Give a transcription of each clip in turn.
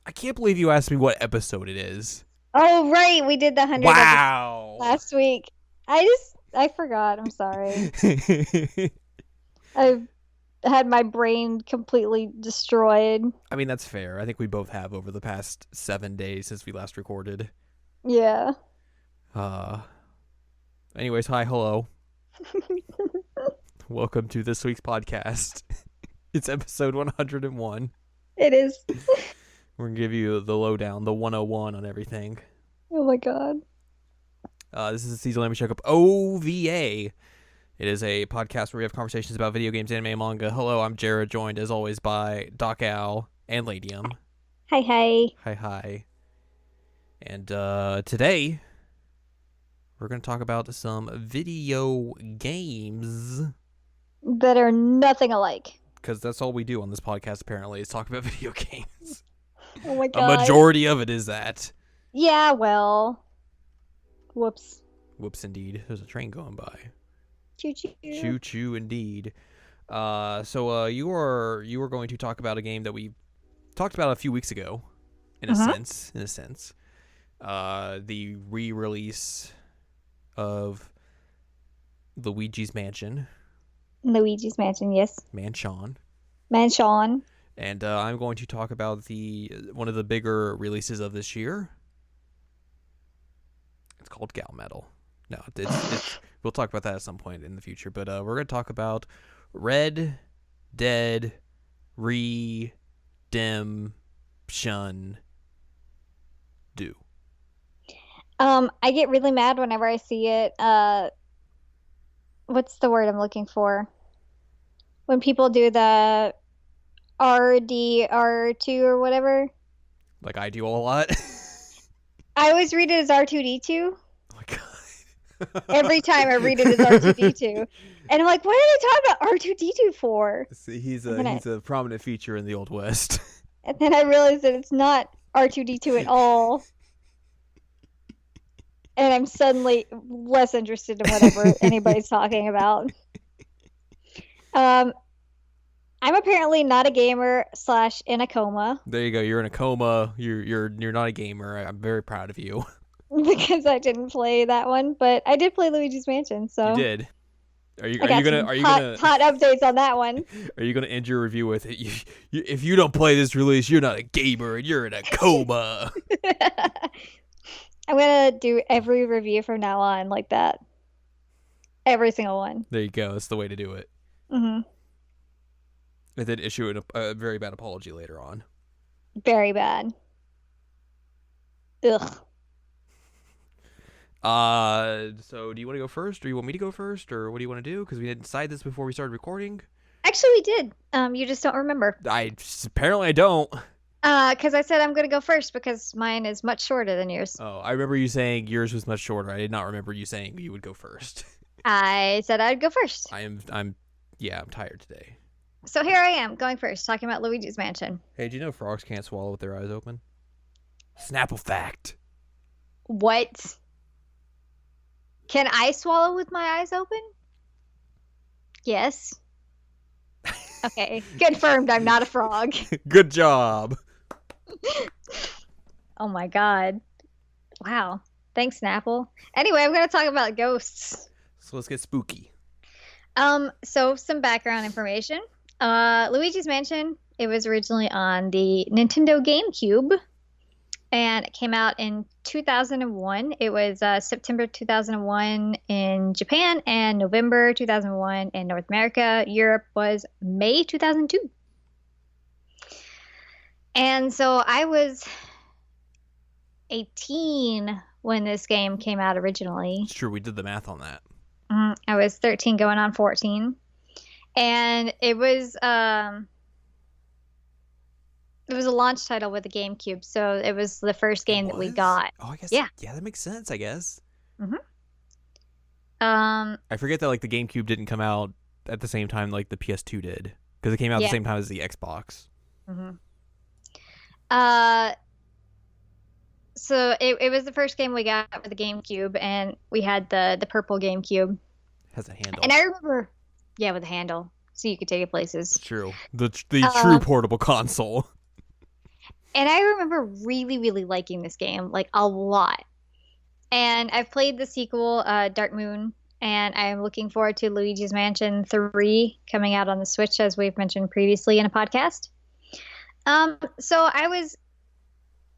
I can't believe you asked me what episode it is. Oh, right. We did the 100 Wow. last week. I forgot. I'm sorry. I've had my brain completely destroyed. I mean, that's fair. I think we both have over the past 7 days since we last recorded. Yeah. Uh, Anyways, hi, hello. Welcome to this week's podcast. It's episode 101. It is. We're going to give you the lowdown, the 101 on everything. Oh my god. This is the season Lemon Checkup OVA. It is a podcast where we have conversations about video games, anime, and manga. Hello, I'm Jared, joined as always by Doc Al and Ladium. Hi, hi. Hi, hi. And today, we're going to talk about some video games. That are nothing alike. Because that's all we do on this podcast, apparently, is talk about video games. Oh my A god. majority of it is that. Yeah, well. Whoops. Whoops, indeed. There's a train going by. Choo-choo. Choo-choo, indeed. So you were going to talk about a game that we talked about a few weeks ago, in a sense. The re-release of Luigi's Mansion. Luigi's Mansion, yes. Mansion. And I'm going to talk about one of the bigger releases of this year. It's called Gal Metal. No, it's we'll talk about that at some point in the future. But we're going to talk about Red Dead Redemption 2. I get really mad whenever I see it. What's the word I'm looking for? When people do the RDR2 or whatever. Like I do a lot. I always read it as R2D2. Oh my god. Every time I read it as R2D2. And I'm like, what are they talking about R2D2 for? See, he's a prominent feature in the Old West. And then I realized that it's not R2D2 at all. And I'm suddenly less interested in whatever anybody's talking about. I'm apparently not a gamer / in a coma. There you go. You're in a coma. You're not a gamer. I'm very proud of you. Because I didn't play that one, but I did play Luigi's Mansion. So you did. Are you hot updates on that one? Are you gonna end your review with it? If you don't play this release, you're not a gamer and you're in a coma. I'm gonna do every review from now on like that. Every single one. There you go. That's the way to do it. Mm-hmm. And then issue a very bad apology later on. Very bad. Ugh. So do you want to go first, or you want me to go first, or what do you want to do? Because we didn't decide this before we started recording. Actually, we did. You just don't remember. Apparently I don't. Because I said I'm gonna go first because mine is much shorter than yours. Oh, I remember you saying yours was much shorter. I did not remember you saying you would go first. I said I'd go first. I'm tired today. So here I am, going first, talking about Luigi's Mansion. Hey, do you know frogs can't swallow with their eyes open? Snapple fact. What? Can I swallow with my eyes open? Yes. Okay, confirmed I'm not a frog. Good job. Oh my god. Wow. Thanks, Snapple. Anyway, I'm going to talk about ghosts. So let's get spooky. So some background information. Luigi's Mansion, it was originally on the Nintendo GameCube, and it came out in 2001. It was September 2001 in Japan and November 2001 in North America. Europe was May 2002. And so I was 18 when this game came out originally. It's true, we did the math on that. I was 13 going on 14. And it was a launch title with the GameCube, so it was the first game that we got. Oh, I guess. Yeah, that makes sense, I guess. Mm-hmm. I forget that like the GameCube didn't come out at the same time like the PS2 did, because it came out at the same time as the Xbox. Mm-hmm. So it was the first game we got with the GameCube, and we had the purple GameCube. Has a handle. And I remember, with a handle, so you could take it places. True. The true portable console. And I remember really, really liking this game, like a lot. And I've played the sequel, Dark Moon, and I'm looking forward to Luigi's Mansion 3 coming out on the Switch, as we've mentioned previously in a podcast. So I was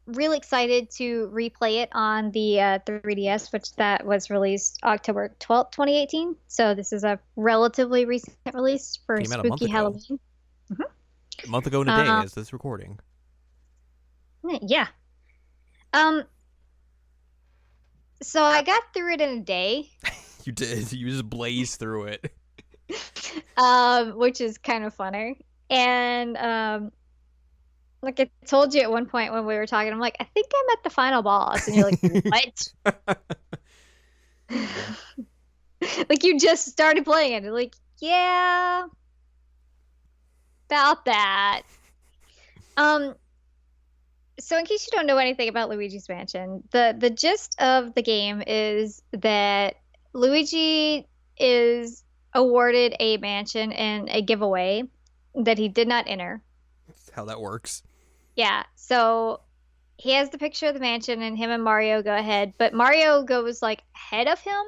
really excited to replay it on the 3DS, which that was released October 12th, 2018. So this is a relatively recent release for Came out a month Spooky ago. Halloween. Mhm. A month ago in a day as this recording. Yeah. Um, so I got through it in a day. You did. You just blazed through it. Which is kind of funny. And like I told you at one point when we were talking, I'm like, I think I'm at the final boss, and you're like, what? Like you just started playing it. You're like, yeah, about that. So in case you don't know anything about Luigi's Mansion, the gist of the game is that Luigi is awarded a mansion in a giveaway that he did not enter. That's how that works. Yeah, so he has the picture of the mansion and him and Mario go ahead, but Mario goes like ahead of him.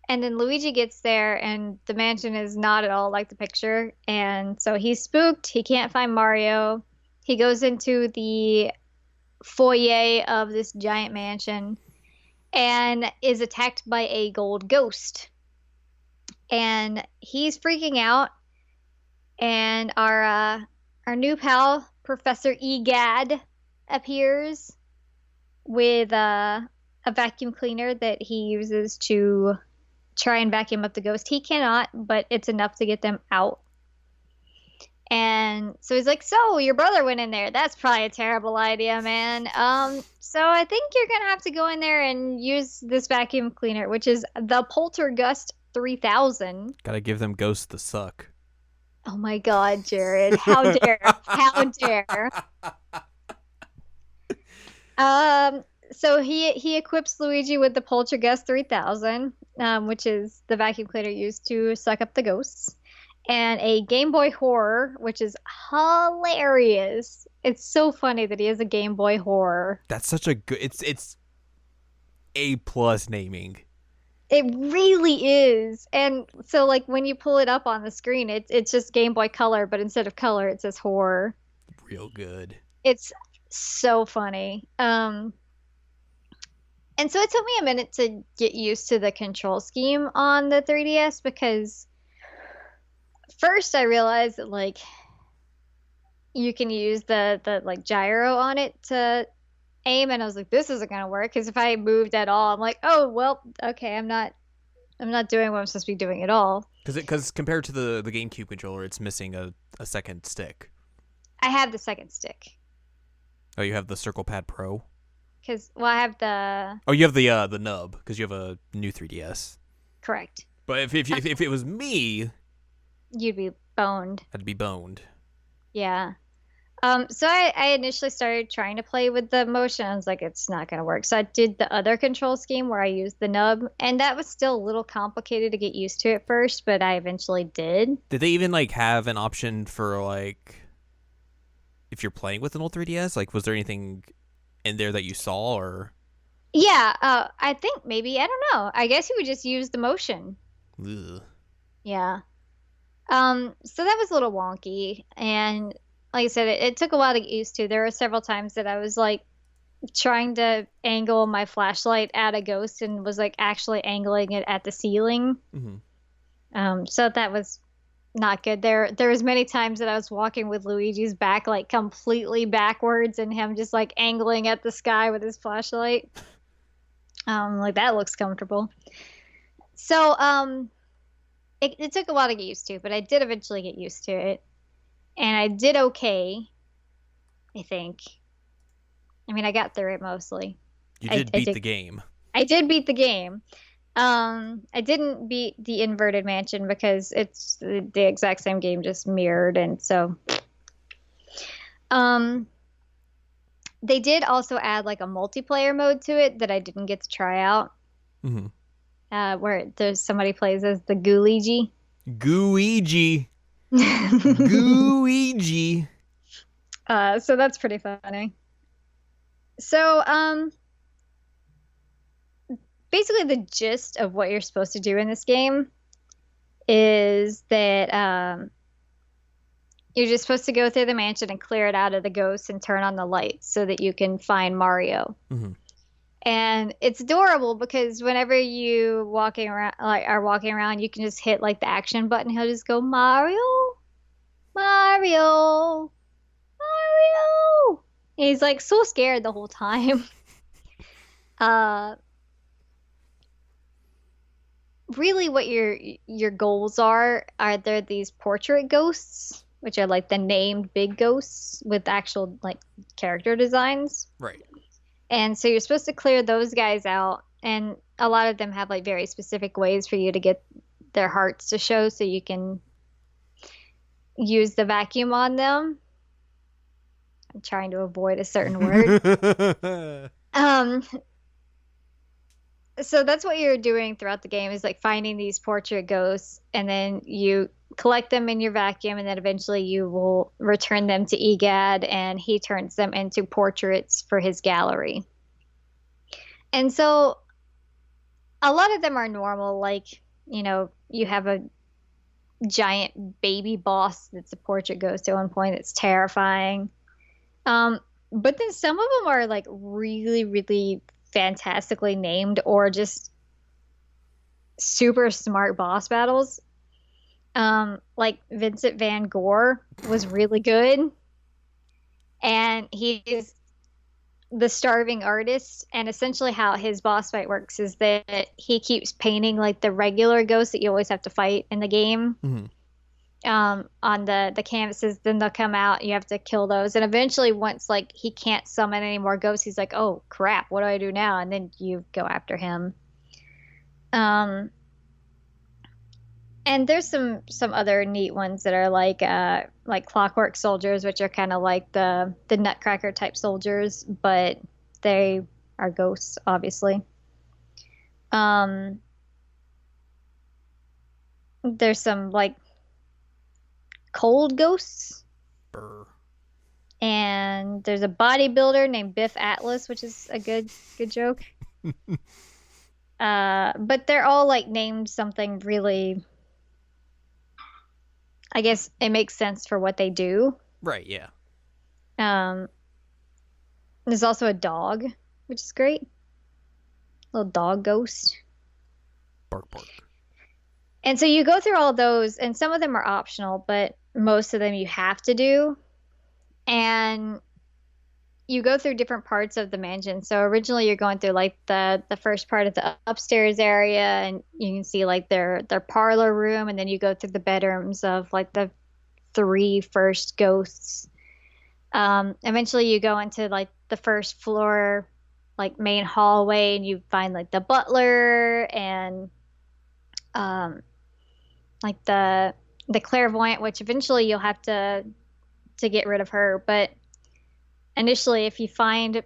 And then Luigi gets there and the mansion is not at all like the picture. And so he's spooked. He can't find Mario. He goes into the foyer of this giant mansion and is attacked by a gold ghost. And he's freaking out. And our new pal, Professor Egad, appears with a vacuum cleaner that he uses to try and vacuum up the ghost. He cannot, but it's enough to get them out. And so he's like, so your brother went in there. That's probably a terrible idea, man. So I think you're gonna have to go in there and use this vacuum cleaner, which is the Poltergust 3000. Gotta give them ghosts the suck. Oh my God, Jared. How dare. How dare. So he equips Luigi with the Poltergust 3000, which is the vacuum cleaner used to suck up the ghosts, and a Game Boy Horror, which is hilarious. It's so funny that he has a Game Boy Horror. That's such a good. It's A+ naming. It really is. And so like when you pull it up on the screen, it's just Game Boy Color, but instead of color, it says horror. Real good. It's so funny. And so it took me a minute to get used to the control scheme on the 3DS because first I realized that like you can use the like gyro on it to aim, and I was like, this isn't gonna work because if I moved at all, I'm like, oh well, okay, I'm not doing what I'm supposed to be doing at all. Because compared to the GameCube controller, it's missing a second stick. I have the second stick. Oh, you have the Circle Pad Pro? Because, well, I have the... Oh, you have the nub, because you have a new 3DS. Correct. But if it was me... You'd be boned. I'd be boned. Yeah. So I initially started trying to play with the motion. I was like, it's not going to work. So I did the other control scheme where I used the nub, and that was still a little complicated to get used to at first, but I eventually did. Did they even, like, have an option for, like... If you're playing with an old 3DS? Like, was there anything in there that you saw, or... Yeah, I think maybe, I don't know. I guess you would just use the motion. Ugh. Yeah. So that was a little wonky, and like I said, it took a while to get used to. There were several times that I was like trying to angle my flashlight at a ghost and was like actually angling it at the ceiling. Mm-hmm. So that was not good. There was many times that I was walking with Luigi's back like completely backwards and him just like angling at the sky with his flashlight. Like that looks comfortable. So it took a while to get used to, but I did eventually get used to it. And I did okay, I think. I mean, I got through it mostly. You did beat the game. I did beat the game. I didn't beat the Inverted Mansion because it's the exact same game, just mirrored, and so. They did also add like a multiplayer mode to it that I didn't get to try out. Mm-hmm. Where there's somebody plays as the Luigi. Luigi. Luigi. So that's pretty funny. So, basically the gist of what you're supposed to do in this game is that you're just supposed to go through the mansion and clear it out of the ghosts and turn on the lights so that you can find Mario. Hmm. And it's adorable because whenever you walking around are walking around, you can just hit like the action button. He'll just go Mario, Mario, Mario. And he's like so scared the whole time. Uh, really, what your goals are there these portrait ghosts, which are like the named big ghosts with actual like character designs. Right. And so you're supposed to clear those guys out, and a lot of them have like very specific ways for you to get their hearts to show so you can use the vacuum on them. I'm trying to avoid a certain word. Um, so that's what you're doing throughout the game is like finding these portrait ghosts, and then you collect them in your vacuum, and then eventually you will return them to Egad, and he turns them into portraits for his gallery. And so a lot of them are normal, like, you have a giant baby boss that's a portrait ghost at one point that's terrifying. Um, but then some of them are like really, really fantastically named or just super smart boss battles. Like Vincent Van Gogh was really good, and he's the starving artist. And essentially, how his boss fight works is that he keeps painting like the regular ghosts that you always have to fight in the game. Hmm. On the canvases, then they'll come out. You have to kill those, and eventually, once like he can't summon any more ghosts, he's like, "Oh crap, what do I do now?" And then you go after him. Um, and there's some other neat ones that are like clockwork soldiers, which are kind of like the Nutcracker type soldiers, but they are ghosts, obviously. Um, there's some like cold ghosts, Brr. and there's a bodybuilder named Biff Atlas, which is a good joke. But they're all like named something really. I guess it makes sense for what they do. Right. Yeah. Um, there's also a dog, which is great. Little dog ghost. Bark, bark. And so you go through all those, and some of them are optional, but most of them you have to do. And you go through different parts of the mansion. So originally you're going through like the first part of the upstairs area, and you can see like their parlor room, and then you go through the bedrooms of like the three first ghosts. Eventually you go into like the first floor, like main hallway, and you find like the butler and um like the clairvoyant, which eventually you'll have to get rid of her. But initially, if you find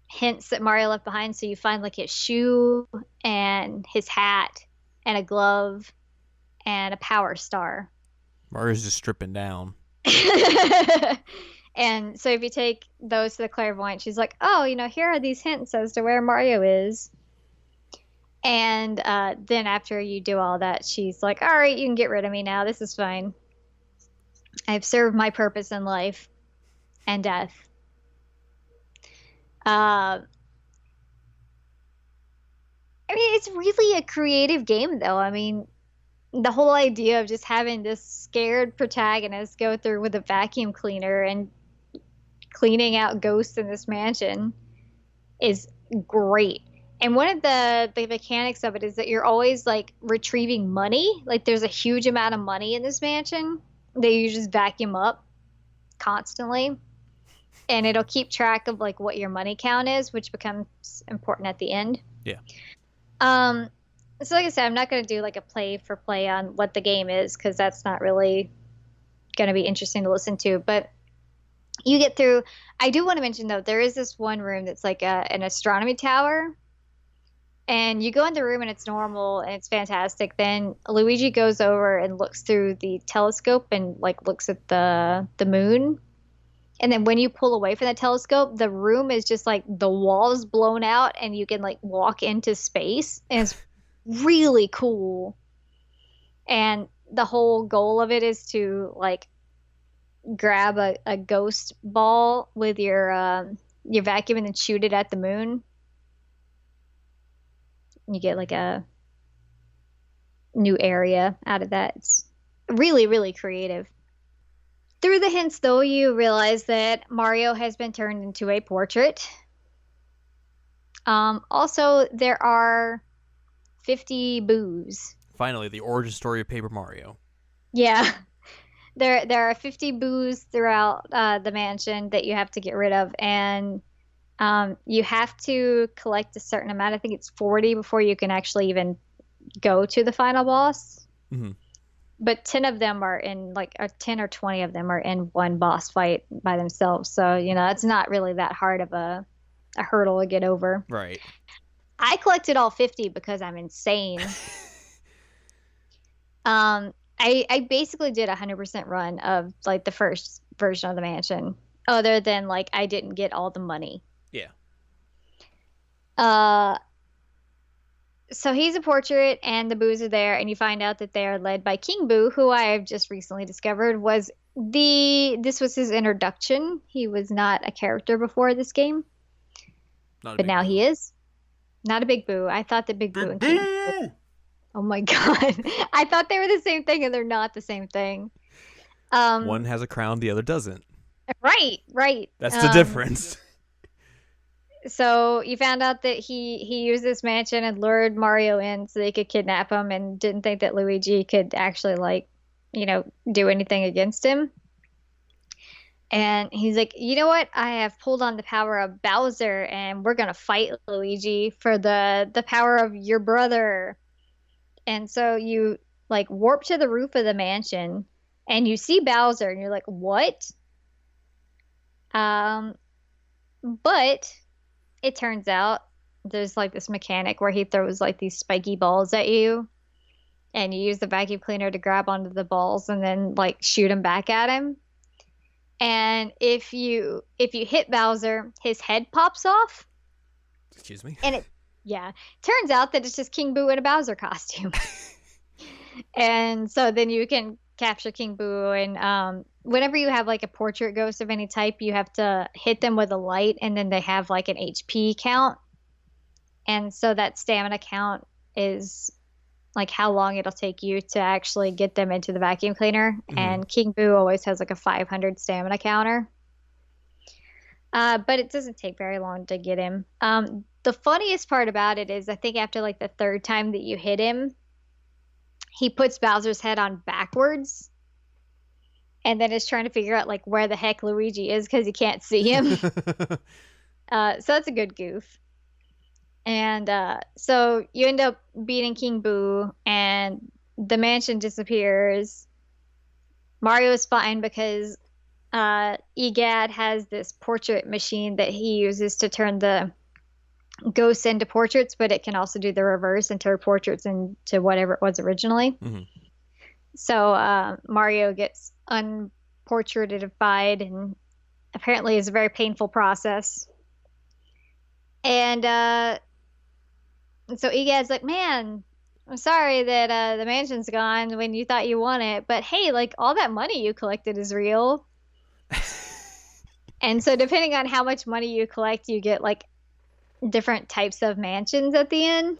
hints that Mario left behind, so you find like his shoe and his hat and a glove and a power star. Mario's just stripping down. And so if you take those to the clairvoyant, she's like, "Oh, here are these hints as to where Mario is." And then after you do all that, she's like, "All right, you can get rid of me now. This is fine. I've served my purpose in life and death." Uh, I mean, it's really a creative game, though. I mean, the whole idea of just having this scared protagonist go through with a vacuum cleaner and cleaning out ghosts in this mansion is great. And one of the mechanics of it is that you're always like retrieving money. Like there's a huge amount of money in this mansion that you just vacuum up constantly. And it'll keep track of like what your money count is, which becomes important at the end. Yeah. So like I said, I'm not going to do like a play for play on what the game is because that's not really going to be interesting to listen to. But you get through. I do want to mention though, there is this one room that's like an astronomy tower. And you go in the room and it's normal and it's fantastic. Then Luigi goes over and looks through the telescope and like looks at the moon. And then when you pull away from the telescope, the room is just like the walls blown out and you can like walk into space. And it's really cool. And the whole goal of it is to like grab a ghost ball with your vacuum and then shoot it at the moon. You get like a new area out of that. It's really, really creative. Through the hints, though, you realize that Mario has been turned into a portrait. Also, there are 50 boos. Finally, the origin story of Paper Mario. Yeah. There are 50 boos throughout the mansion that you have to get rid of, and you have to collect a certain amount. I think it's 40 before you can actually even go to the final boss. Mm-hmm. But 10 of them are in like, or 10 or 20 of them are in one boss fight by themselves. So, it's not really that hard of a hurdle to get over. Right. I collected all 50 because I'm insane. I basically did a 100% run of like the first version of the mansion, other than like I didn't get all the money. Yeah. So he's a portrait and the boos are there, and you find out that they are led by King Boo, who I have just recently discovered this was his introduction. He was not a character before this game. But now he is. Not a big Boo. I thought that Big Boo and King Boo. Oh my God. I thought they were the same thing, and they're not the same thing. One has a crown, the other doesn't. Right. That's the difference. So you found out that he used this mansion and lured Mario in so they could kidnap him, and didn't think that Luigi could actually do anything against him. And he's like, you know what? I have pulled on the power of Bowser, and we're gonna fight Luigi for the power of your brother. And so you like warp to the roof of the mansion, and you see Bowser, and you're like, what? But it turns out there's like this mechanic where he throws like these spiky balls at you, and you use the vacuum cleaner to grab onto the balls and then like shoot them back at him. And if you hit Bowser, his head pops off. Excuse me. And turns out that it's just King Boo in a Bowser costume. And so then you can capture King Boo, and whenever you have like a portrait ghost of any type, you have to hit them with a light, and then they have like an HP count. And so that stamina count is like how long it'll take you to actually get them into the vacuum cleaner. Mm-hmm. And King Boo always has like a 500 stamina counter. But it doesn't take very long to get him. The funniest part about it is I think after like the third time that you hit him, he puts Bowser's head on backwards and then is trying to figure out like where the heck Luigi is because he can't see him. So that's a good goof. And so you end up beating King Boo, and the mansion disappears. Mario's fine because EGAD has this portrait machine that he uses to turn the ghosts into portraits, but it can also do the reverse and turn portraits into whatever it was originally. Mm-hmm. So Mario gets unportraitified, and apparently it's a very painful process. And so EGAD's like, man, I'm sorry that the mansion's gone when you thought you won it, but hey, like all that money you collected is real. And so depending on how much money you collect, you get like different types of mansions at the end.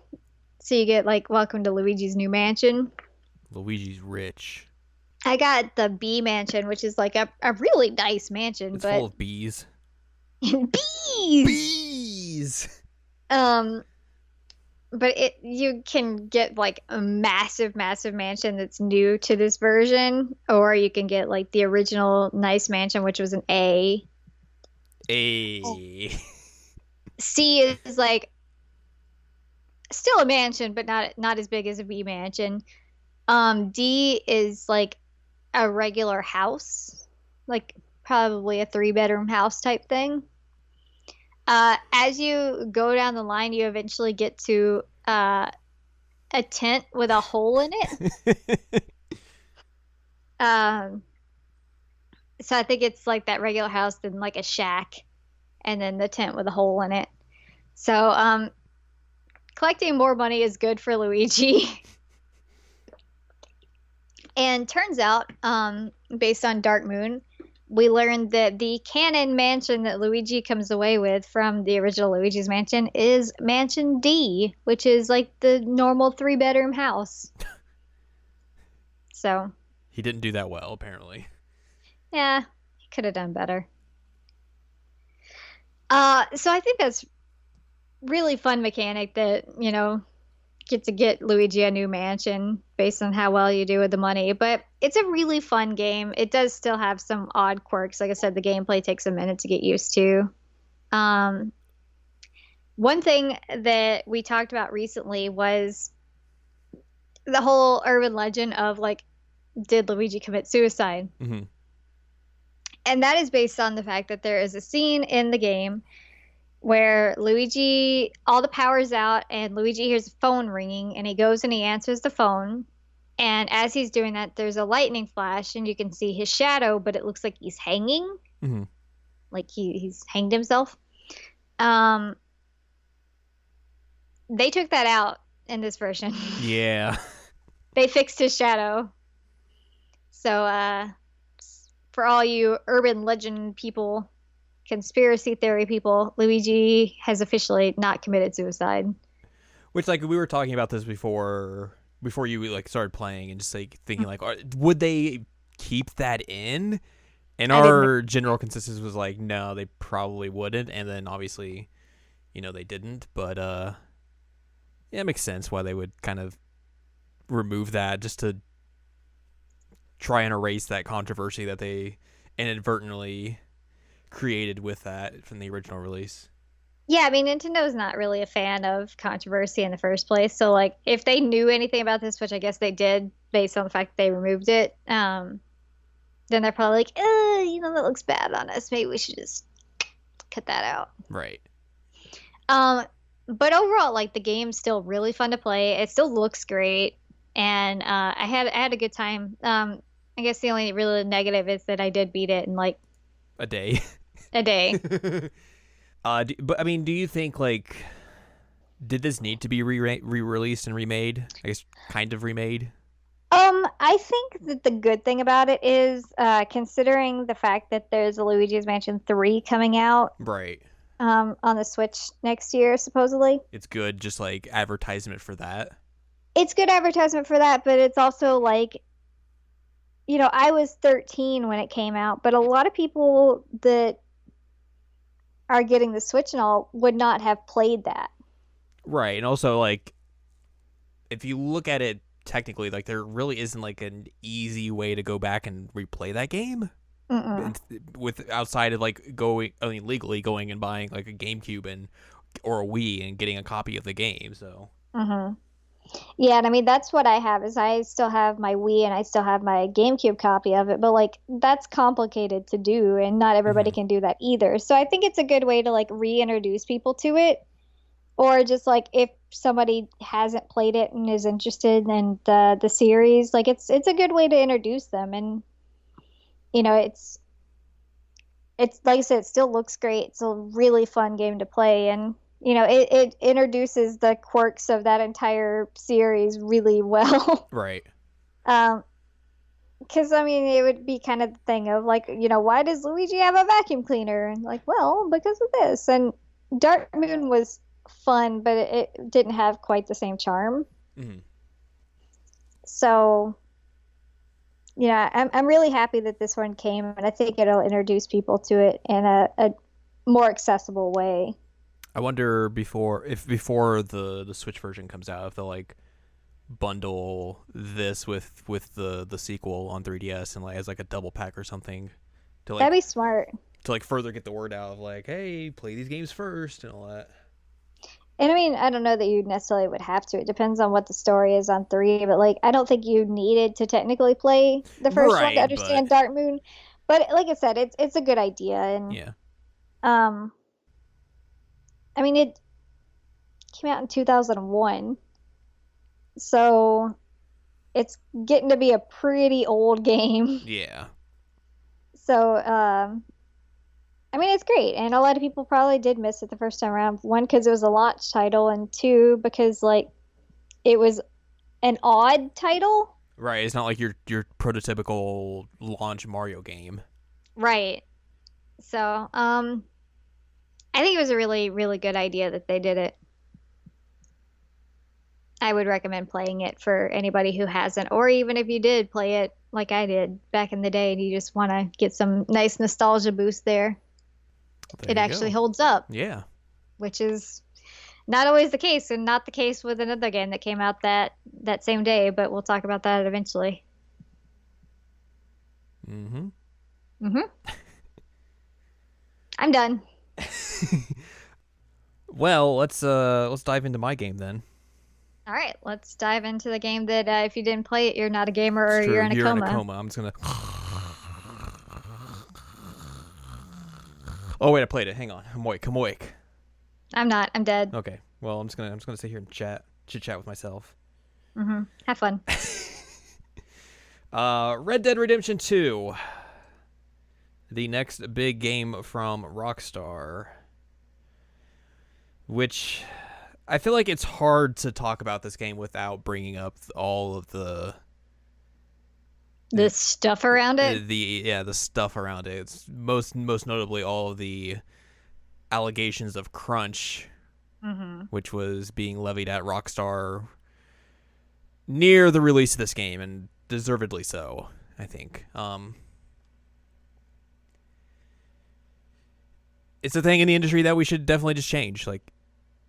So you get like welcome to Luigi's new mansion. Luigi's rich. I got the B mansion, which is like a really nice mansion. It's full of bees. Bees! But you can get like a massive mansion that's new to this version, or you can get like the original nice mansion, which was an A. C is like still a mansion, but not as big as a B mansion. D is like a regular house, like probably a 3-bedroom house type thing. As you go down the line, you eventually get to a tent with a hole in it. So I think it's like that regular house, then like a shack, and then the tent with a hole in it. So collecting more money is good for Luigi. And turns out, based on Dark Moon, we learned that the canon mansion that Luigi comes away with from the original Luigi's Mansion is Mansion D, which is like the normal 3-bedroom house. So, He didn't do that well, apparently. yeah, he could have done better. So I think that's really fun mechanic that, get to get Luigi a new mansion based on how well you do with the money. But it's a really fun game. It does still have some odd quirks. Like I said, the gameplay takes a minute to get used to. Um, One thing that we talked about recently was the whole urban legend of like, did Luigi commit suicide? Mm-hmm. And that is based on the fact that there is a scene in the game where Luigi, all the power's out, and Luigi hears a phone ringing, and he goes and he answers the phone. And as he's doing that, there's a lightning flash, and you can see his shadow, but it looks like he's hanging, Mm-hmm. like he's hanged himself. Um, they took that out in this version. Yeah. They fixed his shadow. So, for all you urban legend people, conspiracy theory people, Luigi has officially not committed suicide. Which, like, we were talking about this before you like started playing, and just like thinking like, would they keep that in? And our general consensus was like, no, they probably wouldn't. And then obviously, they didn't. But yeah, it makes sense why they would kind of remove that, just to try and erase that controversy that they inadvertently created with that from the original release. Yeah, I mean, Nintendo's not really a fan of controversy in the first place. So, like, if they knew anything about this, which I guess they did based on the fact that they removed it, then they're probably like, that looks bad on us. Maybe we should just cut that out. Right. But overall, like, the game's still really fun to play. It still looks great. And I had a good time. I guess the only really negative is that I did beat it in, like, A day. a day. But I mean, do you think like, did this need to be re-released and remade? I guess kind of remade. I think that the good thing about it is, considering the fact that there's a Luigi's Mansion 3 coming out, Right. on the Switch next year, supposedly. It's good, just like advertisement for that. It's good advertisement for that, but it's also like, I was 13 when it came out, but a lot of people that are getting the Switch and all would not have played that. Right, and also like, if you look at it technically, like there really isn't like an easy way to go back and replay that game. Mm-mm. With outside of like legally going and buying like a GameCube or a Wii and getting a copy of the game. So. Mm-hmm. Yeah, and I mean that's what I have is I still have my Wii and I still have my GameCube copy of it, but like that's complicated to do and not everybody Mm-hmm. can do that either. So I think it's a good way to like reintroduce people to it, or just like if somebody hasn't played it and is interested in the series, like it's a good way to introduce them. And it's like I said, it still looks great. It's a really fun game to play, and it introduces the quirks of that entire series really well. Right. Because I mean, it would be kind of the thing of like, why does Luigi have a vacuum cleaner? And like, well, because of this. And Dark Moon was fun, but it didn't have quite the same charm. Mm-hmm. So, I'm really happy that this one came, and I think it'll introduce people to it in a more accessible way. I wonder before the Switch version comes out, if they'll like bundle this with the sequel on 3DS and like as like a double pack or something to like That'd be smart. to like further get the word out of like, hey, play these games first and all that. And I mean, I don't know that you necessarily would have to. It depends on what the story is on 3, but like I don't think you needed to technically play the first one Right, to understand Dark Moon. But like I said, it's a good idea. And Yeah. I mean, it came out in 2001. So it's getting to be a pretty old game. Yeah. So, I mean, it's great, and a lot of people probably did miss it the first time around. One, because it was a launch title, and two, because like it was an odd title. Right. It's not like your prototypical launch Mario game. Right. So, I think it was a really, really good idea that they did it. I would recommend playing it for anybody who hasn't, or even if you did play it like I did back in the day and you just want to get some nice nostalgia boost there. There It you actually go. holds up, Yeah. which is not always the case, and not the case with another game that came out that same day, but we'll talk about that eventually. Mm-hmm. Hmm. I'm done. Well, let's dive into my game then. All right, let's dive into the game that if you didn't play it, you're not a gamer It's or true. you're in a You're in a coma. coma. I'm just gonna. Oh wait, I played it. Hang on. I'm awake. I'm awake. I'm not. I'm dead. Okay. Well, I'm just gonna sit here and chit chat with myself. Have fun. Red Dead Redemption 2, the next big game from Rockstar, which I feel like it's hard to talk about this game without bringing up all of The stuff around it. the stuff around it. It's most notably all of the allegations of crunch, which was being levied at Rockstar near the release of this game, and deservedly so, I think. It's a thing in the industry that we should definitely just change. Like,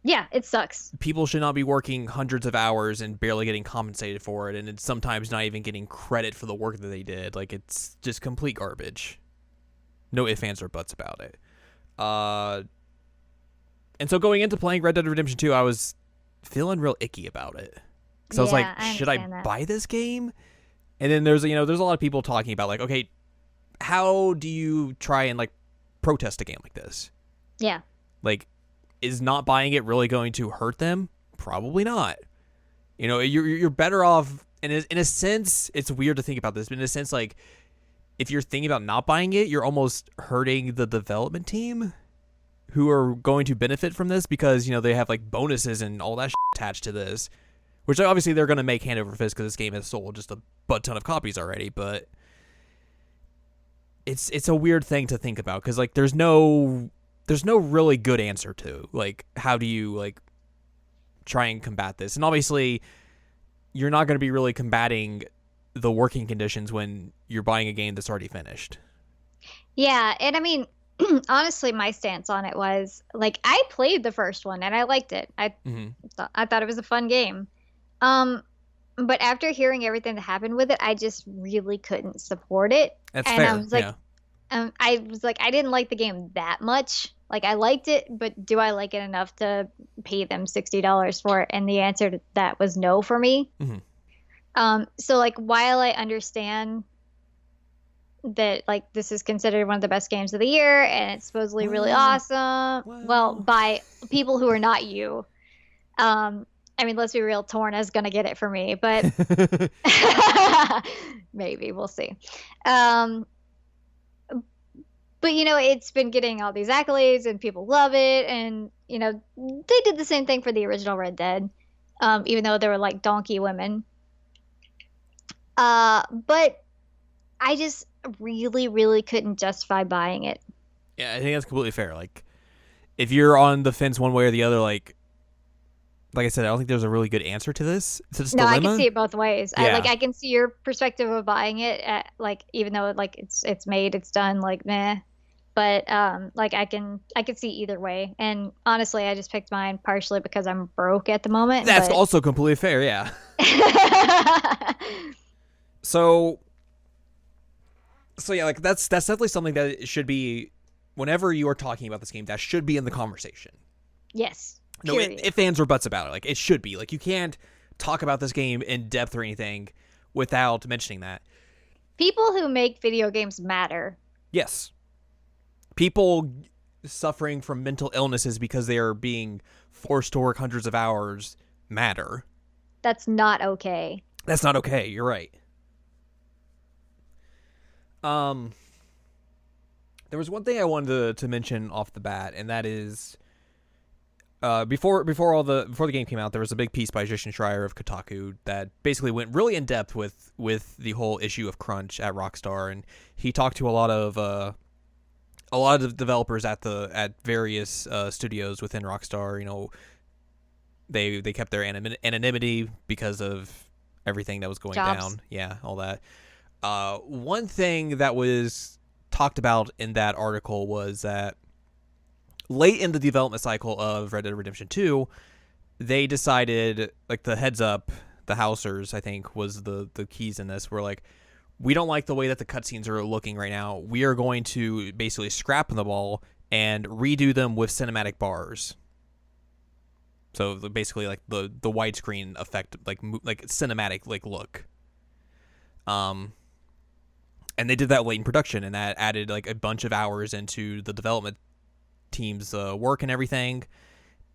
Yeah, it sucks. people should not be working hundreds of hours and barely getting compensated for it, and it's sometimes not even getting credit for the work that they did. Like, it's just complete garbage. No ifs, ands, or buts about it. And so going into playing Red Dead Redemption 2, I was feeling real icky about it. Because I was like, should I understand that. buy this game? And then there's a lot of people talking about, like, okay, how do you try and, like, protest a game like this? Yeah. Like, is not buying it really going to hurt them? Probably not. You're better off, and in a sense, it's weird to think about this, but in a sense, like, if you're thinking about not buying it, you're almost hurting the development team who are going to benefit from this because, they have, like, bonuses and all that attached to this, which obviously they're going to make hand over fist because this game has sold just a butt ton of copies already, but it's a weird thing to think about because, like, there's no really good answer to, like, how do you, like, try and combat this. And obviously you're not going to be really combating the working conditions when you're buying a game that's already finished. Yeah, and I mean, honestly, my stance on it was like I played the first one and I liked it. I thought it was a fun game. But after hearing everything that happened with it, I just really couldn't support it. That's And fair. I was like, I didn't like the game that much. Like, I liked it, but do I like it enough to pay them $60 for it? And the answer to that was no for me. So like, while I understand that like this is considered one of the best games of the year and it's supposedly really awesome, well, by people who are not you. I mean, let's be real, Torn is gonna get it for me, but maybe we'll see. But it's been getting all these accolades and people love it, and they did the same thing for the original Red Dead, even though they were like donkey women. But I just really, really couldn't justify buying it. Yeah, I think that's completely fair. Like, if you're on the fence one way or the other, like I said, I don't think there's a really good answer to this. It's a No, dilemma. I can see it both ways. Yeah. I can see your perspective of buying it, like even though like it's made, it's done, like meh. But like I can see either way. And honestly, I just picked mine partially because I'm broke at the moment. That's but... also completely fair. Yeah. So yeah, like that's definitely something that should be, whenever you are talking about this game, that should be in the conversation. Yes. No, if ands or buts about it. Like, it should be. Like, you can't talk about this game in depth or anything without mentioning that. People who make video games matter. Yes. People suffering from mental illnesses because they are being forced to work hundreds of hours matter. That's not okay. That's not okay. You're right. There was one thing I wanted to mention off the bat, and that is before the game came out, there was a big piece by Jason Schreier of Kotaku that basically went really in depth with the whole issue of crunch at Rockstar, and he talked to a lot of developers at various studios within Rockstar. You know, they kept their anonymity because of everything that was going down. Yeah, all that. One thing that was talked about in that article was that late in the development cycle of Red Dead Redemption 2, they decided, like, the heads up, the Housers, I think, was the keys in this, were like, we don't like the way that the cutscenes are looking right now. We are going to basically scrap them all and redo them with cinematic bars. So basically, like the widescreen effect, like cinematic like look. And they did that late in production, and that added like a bunch of hours into the development team's work and everything.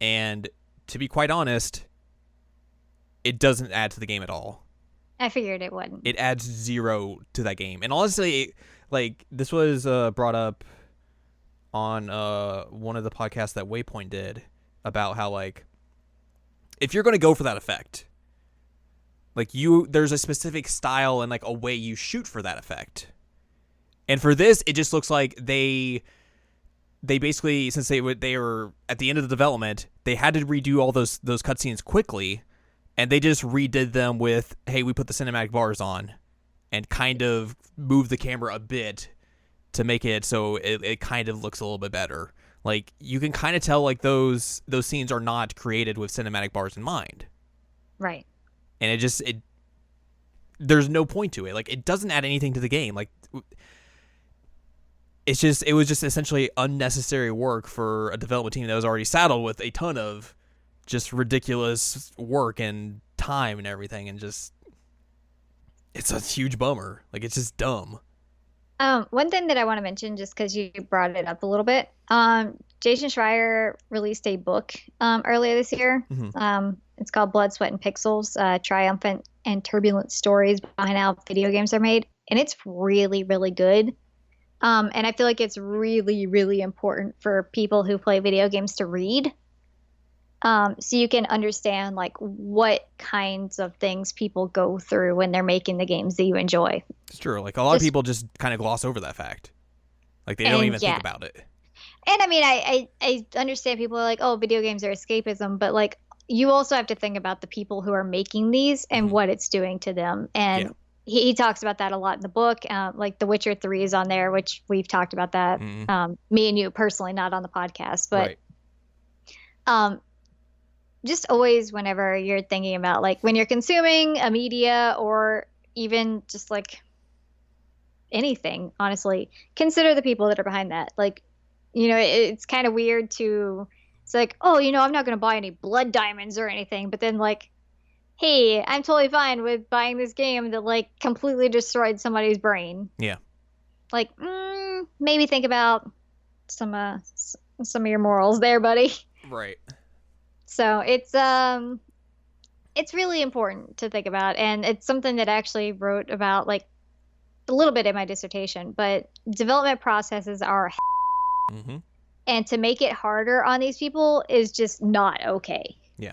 And to be quite honest, it doesn't add to the game at all. I figured it wouldn't. It adds 0 to that game. And honestly, like, this was brought up on one of the podcasts that Waypoint did about how, like, if you're going to go for that effect, like, there's a specific style and, like, a way you shoot for that effect. And for this, it just looks like they basically, since they were at the end of the development, they had to redo all those cutscenes quickly, and they just redid them with, hey, we put the cinematic bars on and kind of moved the camera a bit to make it so it kind of looks a little bit better. Like, you can kind of tell, like, those scenes are not created with cinematic bars in mind. Right. And there's no point to it. Like, it doesn't add anything to the game. Like, it was just essentially unnecessary work for a development team that was already saddled with a ton of just ridiculous work and time and everything, and just, it's a huge bummer. Like, it's just dumb. One thing that I want to mention, just because you brought it up a little bit, Jason Schreier released a book earlier this year. Mm-hmm. It's called Blood, Sweat, and Pixels, Triumphant and Turbulent Stories Behind How Video Games Are Made. And it's really, really good. And I feel like it's really, really important for people who play video games to read. So you can understand, like, what kinds of things people go through when they're making the games that you enjoy. It's true. Like, a lot of people just kind of gloss over that fact. Like, they don't even think about it. And I mean, I understand people are like, oh, video games are escapism, but, like, you also have to think about the people who are making these and Mm-hmm. what it's doing to them. And he talks about that a lot in the book. Like, The Witcher 3 is on there, which we've talked about that. Mm-hmm. Me and you personally, not on the podcast, but right. Just always, whenever you're thinking about, like, when you're consuming a media or even just, like, anything, honestly, consider the people that are behind that. Like, you know, it's kind of weird to, it's like, oh, you know, I'm not going to buy any blood diamonds or anything. But then, like, hey, I'm totally fine with buying this game that, like, completely destroyed somebody's brain. Yeah. Like, maybe think about some of your morals there, buddy. Right. So it's really important to think about, and it's something that I actually wrote about, like, a little bit in my dissertation. But development processes are, Mm-hmm. and to make it harder on these people is just not okay. Yeah.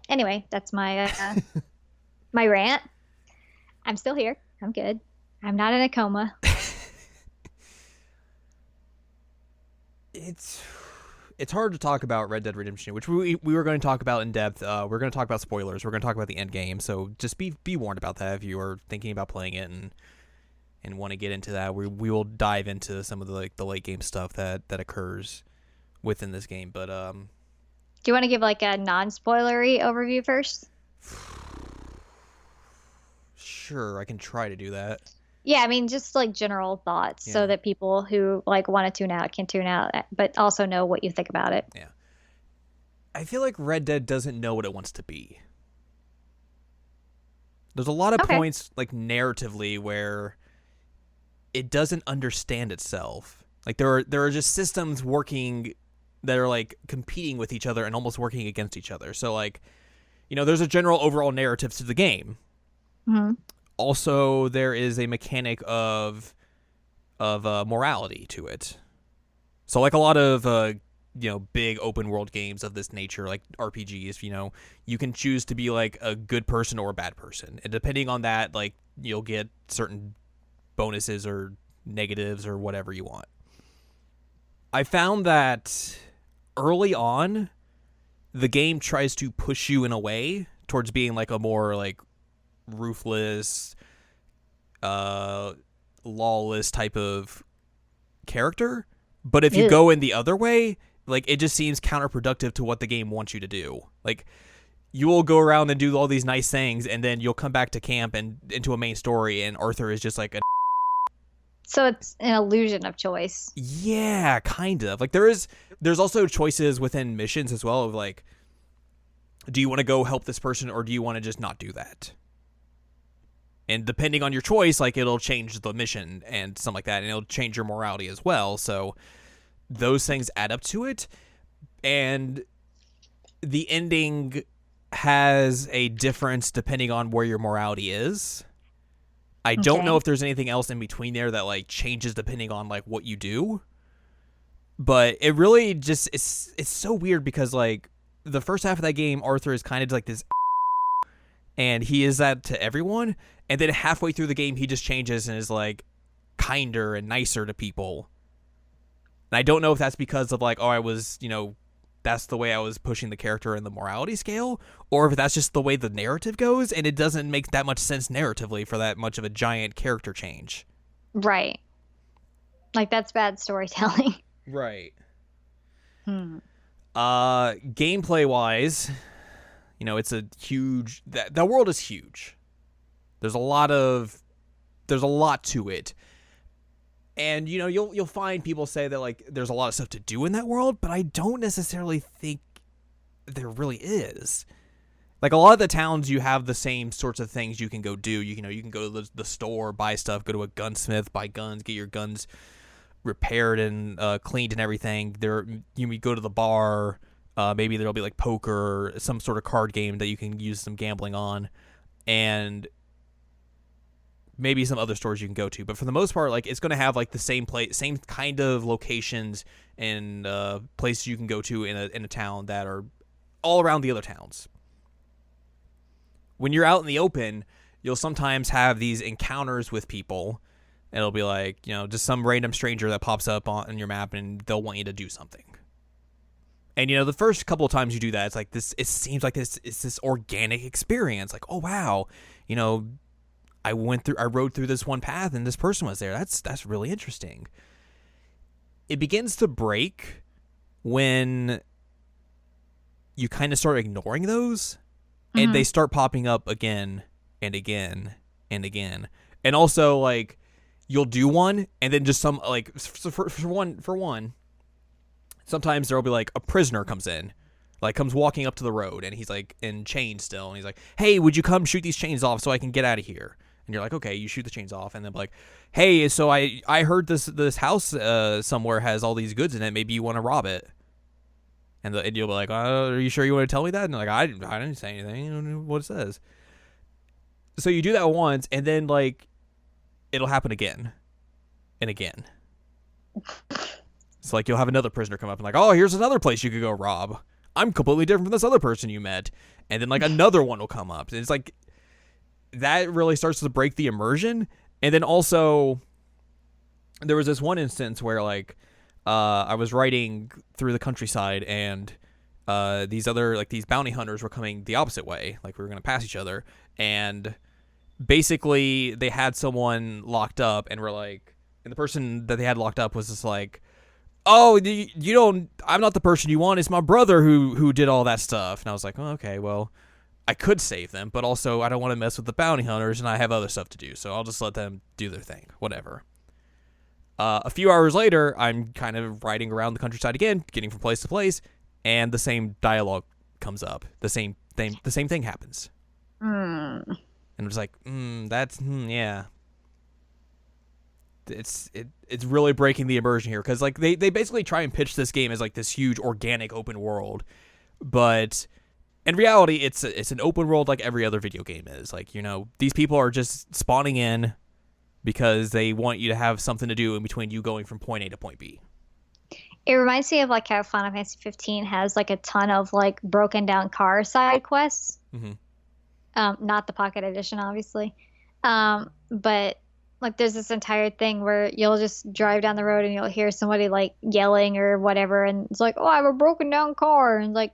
Anyway, that's my my rant. I'm still here. I'm good. I'm not in a coma. It's hard to talk about Red Dead Redemption, which we were going to talk about in depth. We're going to talk about spoilers. We're going to talk about the end game. So just be warned about that if you are thinking about playing it and want to get into that. We will dive into some of the late game stuff that occurs within this game. But do you want to give, like, a non-spoilery overview first? Sure, I can try to do that. Yeah, I mean, just, like, general thoughts so that people who, like, want to tune out can tune out, but also know what you think about it. Yeah. I feel like Red Dead doesn't know what it wants to be. There's a lot of points, like, narratively, where it doesn't understand itself. Like, there are just systems working that are, like, competing with each other and almost working against each other. So, like, you know, there's a general overall narrative to the game. Mm-hmm. Also, there is a mechanic of of morality to it. So like a lot of big open world games of this nature, like RPGs, you can choose to be like a good person or a bad person, and depending on that, like you'll get certain bonuses or negatives or whatever you want. I found that early on, the game tries to push you in a way towards being like a more like ruthless, lawless type of character. But if you go in the other way, like it just seems counterproductive to what the game wants you to do. Like you will go around and do all these nice things, and then you'll come back to camp and into a main story, and Arthur is just like a. So it's an illusion of choice. Yeah, kind of. Like there's also choices within missions as well of like, do you want to go help this person or do you want to just not do that? And depending on your choice, like it'll change the mission and something like that, and it'll change your morality as well. So those things add up to it, and the ending has a difference depending on where your morality is. I don't know if there's anything else in between there that like changes depending on like what you do, but it really just it's so weird because like the first half of that game, Arthur is kind of like this, and he is that to everyone. And then halfway through the game, he just changes and is like kinder and nicer to people. And I don't know if that's because of like, I was, that's the way I was pushing the character in the morality scale, or if that's just the way the narrative goes, and it doesn't make that much sense narratively for that much of a giant character change. Right. Like that's bad storytelling. Right. Gameplay wise, it's a huge. That world is huge. There's a lot to it. And you'll find people say that like there's a lot of stuff to do in that world, but I don't necessarily think there really is. Like a lot of the towns, you have the same sorts of things you can go do. You can go to the store, buy stuff, go to a gunsmith, buy guns, get your guns repaired and cleaned and everything. You go to the bar, maybe there'll be like poker or some sort of card game that you can use some gambling on, and maybe some other stores you can go to. But for the most part, like it's going to have like the same kind of locations and places you can go to in a town that are all around the other towns. When you're out in the open, you'll sometimes have these encounters with people. And it'll be like, just some random stranger that pops up on your map and they'll want you to do something. And, the first couple of times you do that, it's like this, it seems like it's this organic experience. Like, oh, wow, I rode through this one path and this person was there. That's really interesting. It begins to break when you kind of start ignoring those, and they start popping up again and again and again. And also, like, you'll do one, and then just some, like, for one, sometimes there'll be, like, a prisoner comes walking up to the road, and he's, like, in chains still, and he's like, hey, would you come shoot these chains off so I can get out of here? And you're like, okay, you shoot the chains off, and then like, hey, so I heard this house somewhere has all these goods in it. Maybe you want to rob it. And you'll be like, are you sure you want to tell me that? And like, I didn't say anything. I don't know what it says. So you do that once, and then like, it'll happen again and again. So like, you'll have another prisoner come up and like, oh, here's another place you could go rob. I'm completely different from this other person you met. And then like another one will come up. And it's like, that really starts to break the immersion. And then also there was this one instance where like I was riding through the countryside, and these bounty hunters were coming the opposite way, like we were going to pass each other, and basically they had someone locked up, and the person that they had locked up was just like, oh, I'm not the person you want, it's my brother who did all that stuff. And I was like, oh, okay, well, I could save them, but also I don't want to mess with the bounty hunters, and I have other stuff to do, so I'll just let them do their thing, whatever. A few hours later, I'm kind of riding around the countryside again, getting from place to place, and the same dialogue comes up. The same thing happens. And I'm just like, yeah. It's really breaking the immersion here, because like they basically try and pitch this game as like this huge organic open world, but in reality, it's an open world like every other video game is. Like, these people are just spawning in, because they want you to have something to do in between you going from point A to point B. It reminds me of like how Final Fantasy 15 has like a ton of like broken down car side quests. Mm-hmm. Not the Pocket Edition, obviously. But like there's this entire thing where you'll just drive down the road and you'll hear somebody like yelling or whatever, and it's like, oh, I have a broken down car, and like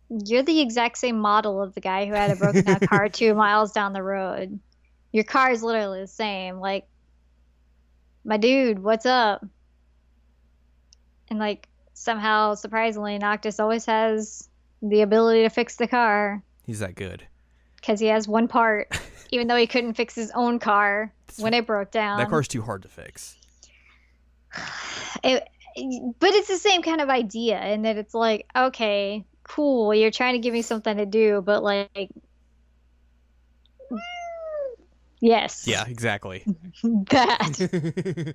you're the exact same model of the guy who had a broken down car 2 miles down the road. Your car is literally the same. Like, my dude, what's up? And like somehow, surprisingly, Noctis always has the ability to fix the car. He's that good. Because he has one part, even though he couldn't fix his own car when it broke down. That car's too hard to fix. But it's the same kind of idea in that it's like, okay, cool, you're trying to give me something to do, but like, yes. Yeah, exactly. That.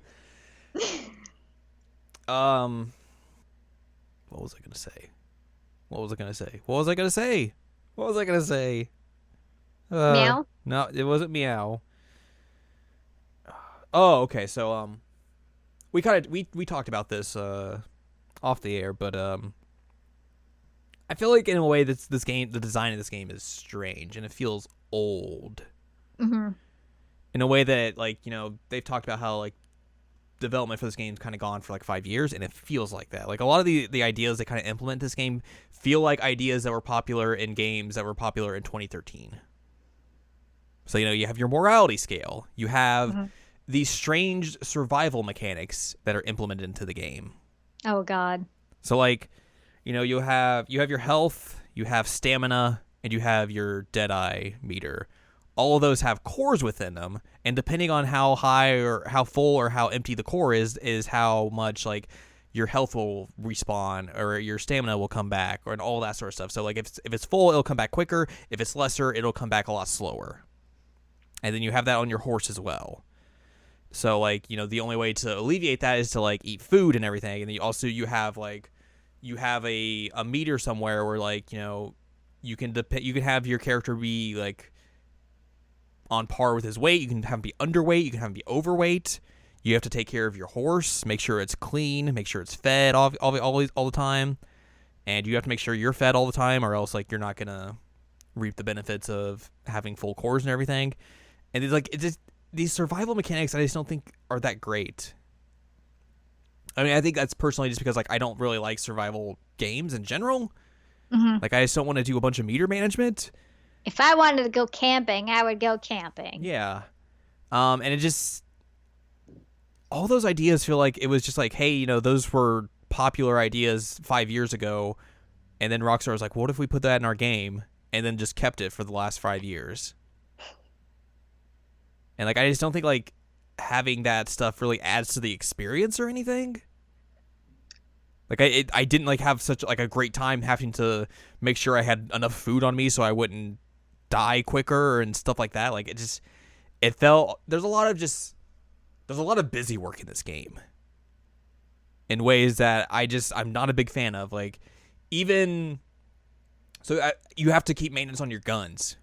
What was I gonna say? What was I gonna say? What was I gonna say? What was I gonna say? Meow? No, it wasn't meow. Oh, okay. So we talked about this off the air, but I feel like in a way that this game, the design of this game is strange and it feels old. Mm-hmm. In a way that, like, you know, they've talked about how like development for this game's kind of gone for like 5 years, and it feels like that. Like a lot of the ideas they kind of implement this game feel like ideas that were popular in games that were popular in 2013. So, you know, you have your morality scale. You have these strange survival mechanics that are implemented into the game. Oh, God. So, like, you know, you have your health, you have stamina, and you have your Deadeye meter. All of those have cores within them, and depending on how high or how full or how empty the core is how much, like, your health will respawn or your stamina will come back and all that sort of stuff. So, like, if it's full, it'll come back quicker. If it's lesser, it'll come back a lot slower. And then you have that on your horse as well. So, like, you know, the only way to alleviate that is to, like, eat food and everything. And then you have a meter somewhere where, like, you know, you can have your character be, like, on par with his weight. You can have him be underweight. You can have him be overweight. You have to take care of your horse, make sure it's clean, make sure it's fed all the time. And you have to make sure you're fed all the time, or else, like, you're not going to reap the benefits of having full cores and everything. And it's like, it's just, these survival mechanics I just don't think are that great. I mean, I think that's personally just because, like, I don't really like survival games in general. Mm-hmm. Like, I just don't want to do a bunch of meter management. If I wanted to go camping, I would go camping. Yeah. And it just, all those ideas feel like it was just like, hey, you know, those were popular ideas 5 years ago. And then Rockstar was like, what if we put that in our game? And then just kept it for the last 5 years. And, like, I just don't think, like, having that stuff really adds to the experience or anything. Like, I didn't, like, have such, like, a great time having to make sure I had enough food on me so I wouldn't die quicker and stuff like that. Like, it felt, there's a lot of busy work in this game in ways that I'm not a big fan of. Like, even, so you have to keep maintenance on your guns.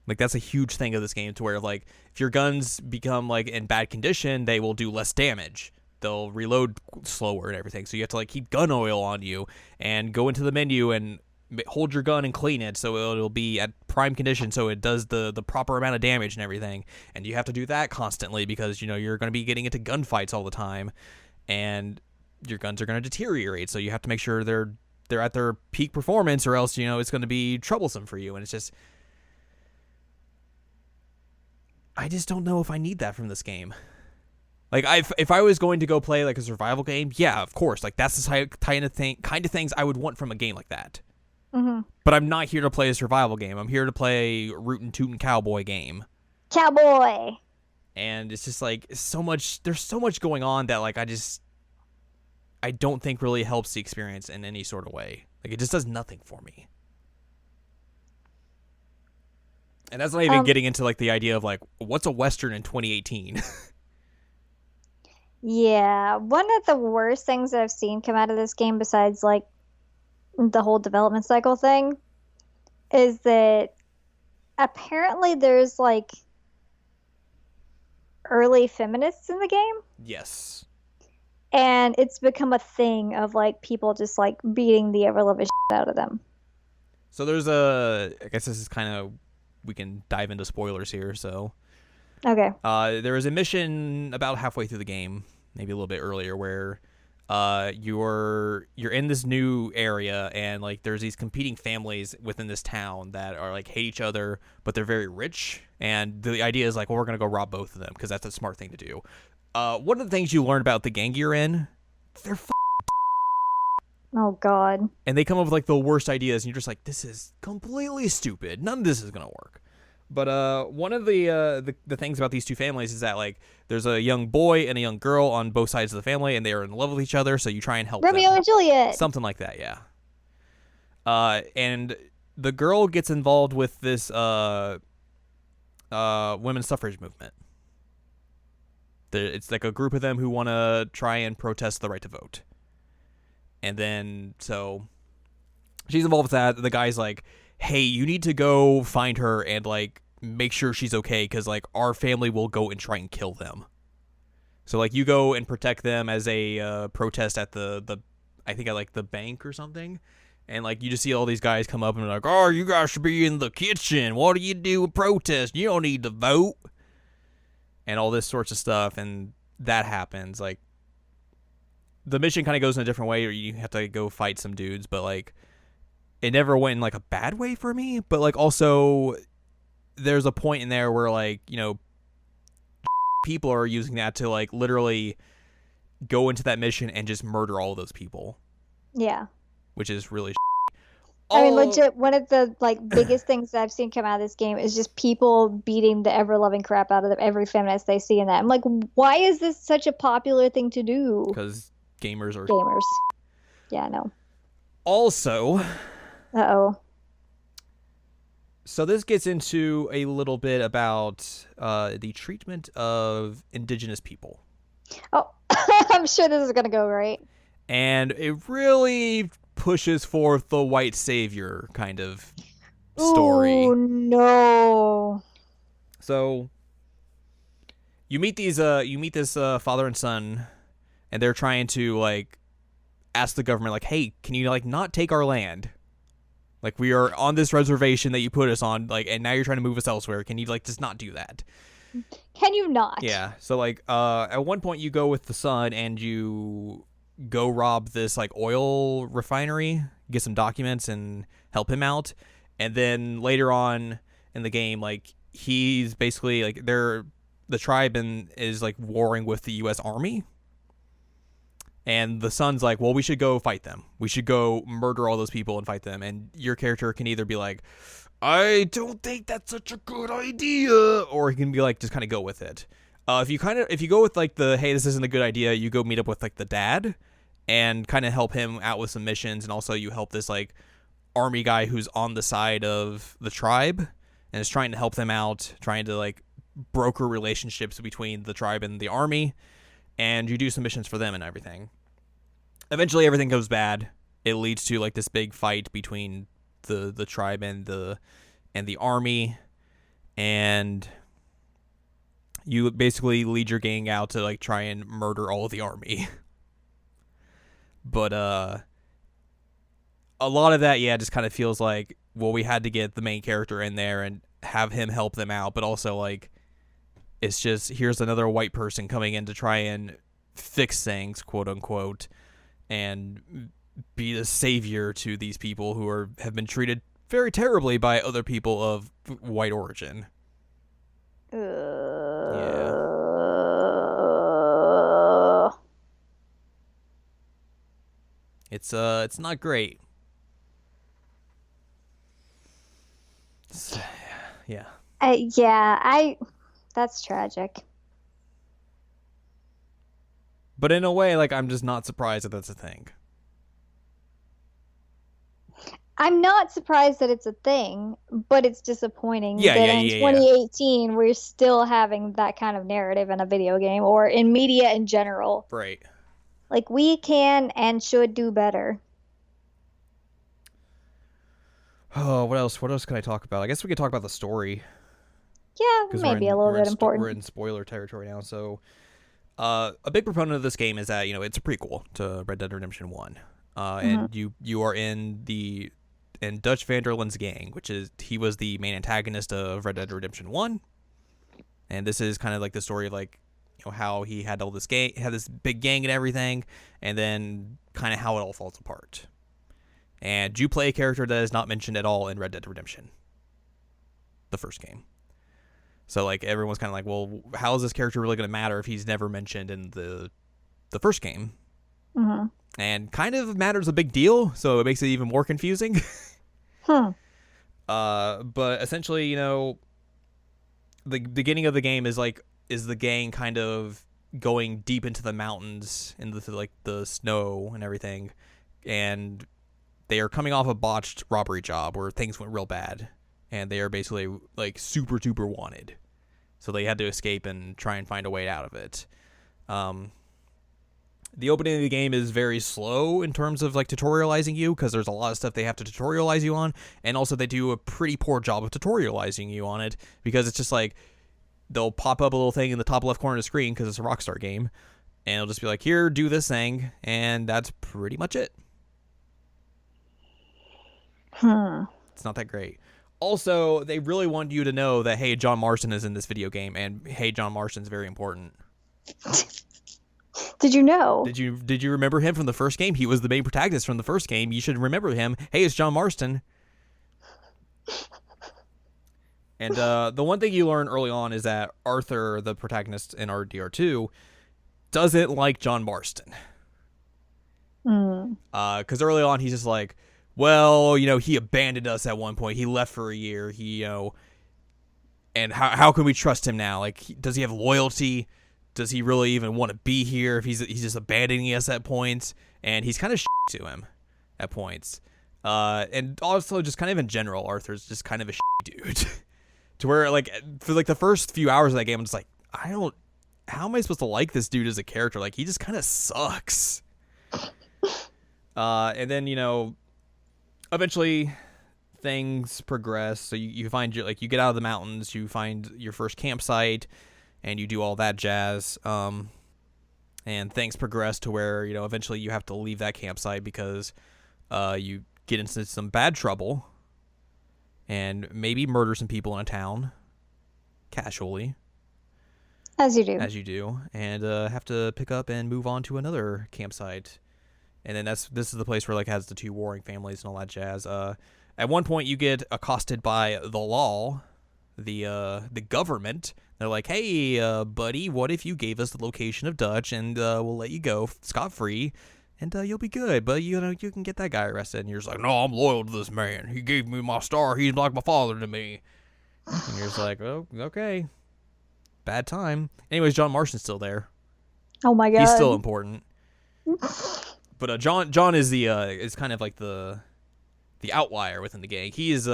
Like, that's a huge thing of this game, to where, like, if your guns become, like, in bad condition, they will do less damage. They'll reload slower and everything. So you have to, like, keep gun oil on you and go into the menu and hold your gun and clean it so it'll be at prime condition so it does the proper amount of damage and everything. And you have to do that constantly because, you know, you're going to be getting into gunfights all the time and your guns are going to deteriorate. So you have to make sure they're at their peak performance, or else, you know, it's going to be troublesome for you. And it's just, I just don't know if I need that from this game. Like, if I was going to go play, like, a survival game, yeah, of course. Like, that's the kind of things I would want from a game like that. Mm-hmm. But I'm not here to play a survival game. I'm here to play a rootin' tootin' cowboy game. Cowboy. And it's just, like, there's so much going on that, like, I don't think really helps the experience in any sort of way. Like, it just does nothing for me. And that's not even getting into, like, the idea of, like, what's a Western in 2018? Yeah, one of the worst things that I've seen come out of this game, besides, like, the whole development cycle thing, is that apparently there's, like, early feminists in the game. Yes. And it's become a thing of like people just like beating the ever loving shit out of them. So there's I guess this is kind of, we can dive into spoilers here. So, Okay. There is a mission about halfway through the game, maybe a little bit earlier, where you're in this new area, and like there's these competing families within this town that are like hate each other, but they're very rich, and the idea is like, well, we're gonna go rob both of them because that's a smart thing to do. One of the things you learn about the gang you're in, they're Oh God. and they come up with like the worst ideas, and you're just like, this is completely stupid. None of this is gonna work. But one of the things about these two families is that like there's a young boy and a young girl on both sides of the family, and they are in love with each other. So you try and help Romeo them. and Juliet. Something like that, yeah. And the girl gets involved with this women's suffrage movement. It's like a group of them who want to try and protest the right to vote. And then so she's involved with that. The guy's like, hey, you need to go find her and like make sure she's okay, because like our family will go and try and kill them. So like you go and protect them as a protest at the I think at like the bank or something, and like you just see all these guys come up and be like, oh, you guys should be in the kitchen. What do you do with protest? You don't need to vote, and all this sorts of stuff. And that happens. Like the mission kind of goes in a different way, or you have to go fight some dudes, but like it never went in like a bad way for me. But like also there's a point in there where like, you know, people are using that to like literally go into that mission and just murder all of those people. Yeah. Which is really I mean, legit, one of the like biggest things that I've seen come out of this game is just people beating the ever-loving crap out of every feminist they see in that. I'm like, why is this such a popular thing to do? Because gamers are gamers. Yeah, I know. Also, so this gets into a little bit about the treatment of indigenous people. Oh, I'm sure this is going to go right. And it really pushes forth the white savior kind of story. Oh, no. So you meet this father and son, and they're trying to like ask the government like, hey, can you like not take our land? Like, we are on this reservation that you put us on, like, and now you're trying to move us elsewhere. Can you like just not do that? Can you not? Yeah. So like at one point you go with the son and you go rob this like oil refinery, get some documents and help him out. And then later on in the game, like he's basically like the tribe is like warring with the US Army. And the son's like, well, we should go fight them. We should go murder all those people and fight them. And your character can either be like, I don't think that's such a good idea, or he can be like, just kind of go with it. If you go with like the, hey, this isn't a good idea, you go meet up with like the dad and kind of help him out with some missions, and also you help this like army guy who's on the side of the tribe and is trying to help them out, trying to like broker relationships between the tribe and the army, and you do some missions for them and everything. Eventually everything goes bad. It leads to like this big fight between the tribe and the army, and you basically lead your gang out to like try and murder all of the army. But a lot of that, yeah, just kind of feels like, well, we had to get the main character in there and have him help them out, but also like it's just, here's another white person coming in to try and fix things, quote unquote, and be the savior to these people who have been treated very terribly by other people of white origin. Yeah. It's not great. Yeah. That's tragic. But in a way, like, I'm just not surprised that that's a thing. I'm not surprised that it's a thing, but it's disappointing that in 2018 we're still having that kind of narrative in a video game or in media in general. Right. Like, we can and should do better. Oh, what else? What else can I talk about? I guess we could talk about the story. Yeah, because maybe a little bit important. we're in spoiler territory now. So, a big proponent of this game is that it's a prequel to Red Dead Redemption 1, and you are in Dutch van der Linde's gang, he was the main antagonist of Red Dead Redemption 1, and this is kind of like the story of like how he had all this gang, had this big gang and everything, and then kind of how it all falls apart. And you play a character that is not mentioned at all in Red Dead Redemption, the first game. So like everyone's kind of like, well, how is this character really going to matter if he's never mentioned in the first game? And kind of matters a big deal, so it makes it even more confusing. But essentially, the beginning of the game is the gang kind of going deep into the mountains, into like the snow and everything, and they are coming off a botched robbery job where things went real bad, and they are basically like super duper wanted. So they had to escape and try and find a way out of it. The opening of the game is very slow in terms of like tutorializing you, because there's a lot of stuff they have to tutorialize you on, and also they do a pretty poor job of tutorializing you on it, because it's just like they'll pop up a little thing in the top left corner of the screen because it's a Rockstar game, and it'll just be like, here, do this thing, and that's pretty much it. It's not that great. Also, they really want you to know that, hey, John Marston is in this video game, and hey, John Marston's very important. Did you know? Did you remember him from the first game? He was the main protagonist from the first game. You should remember him. Hey, it's John Marston. And the one thing you learn early on is that Arthur, the protagonist in RDR2, doesn't like John Marston. Because early on, he's just like, well, he abandoned us at one point. He left for a year. And how can we trust him now? Like, does he have loyalty? Does he really even want to be here if he's just abandoning us at points? And he's kind of to him at points. And also just kind of in general, Arthur's just kind of a dude. To where, like, for like the first few hours of that game, I'm just like, how am I supposed to like this dude as a character? Like, he just kind of sucks. And then, eventually things progress. So you find you get out of the mountains, you find your first campsite, and you do all that jazz. And things progress to where, eventually you have to leave that campsite because you get into some bad trouble and maybe murder some people in a town casually. As you do. And have to pick up and move on to another campsite. And then this is the place where like has the two warring families and all that jazz. At one point you get accosted by the law, the government. They're like, hey, buddy, what if you gave us the location of Dutch and we'll let you go scot-free and you'll be good. But, you can get that guy arrested. And you're just like, no, I'm loyal to this man. He gave me my star. He's like my father to me. And you're just like, oh, okay. Bad time. Anyways, John Marston's still there. Oh, my God. He's still important. But John is is kind of like the outlier within the gang. He is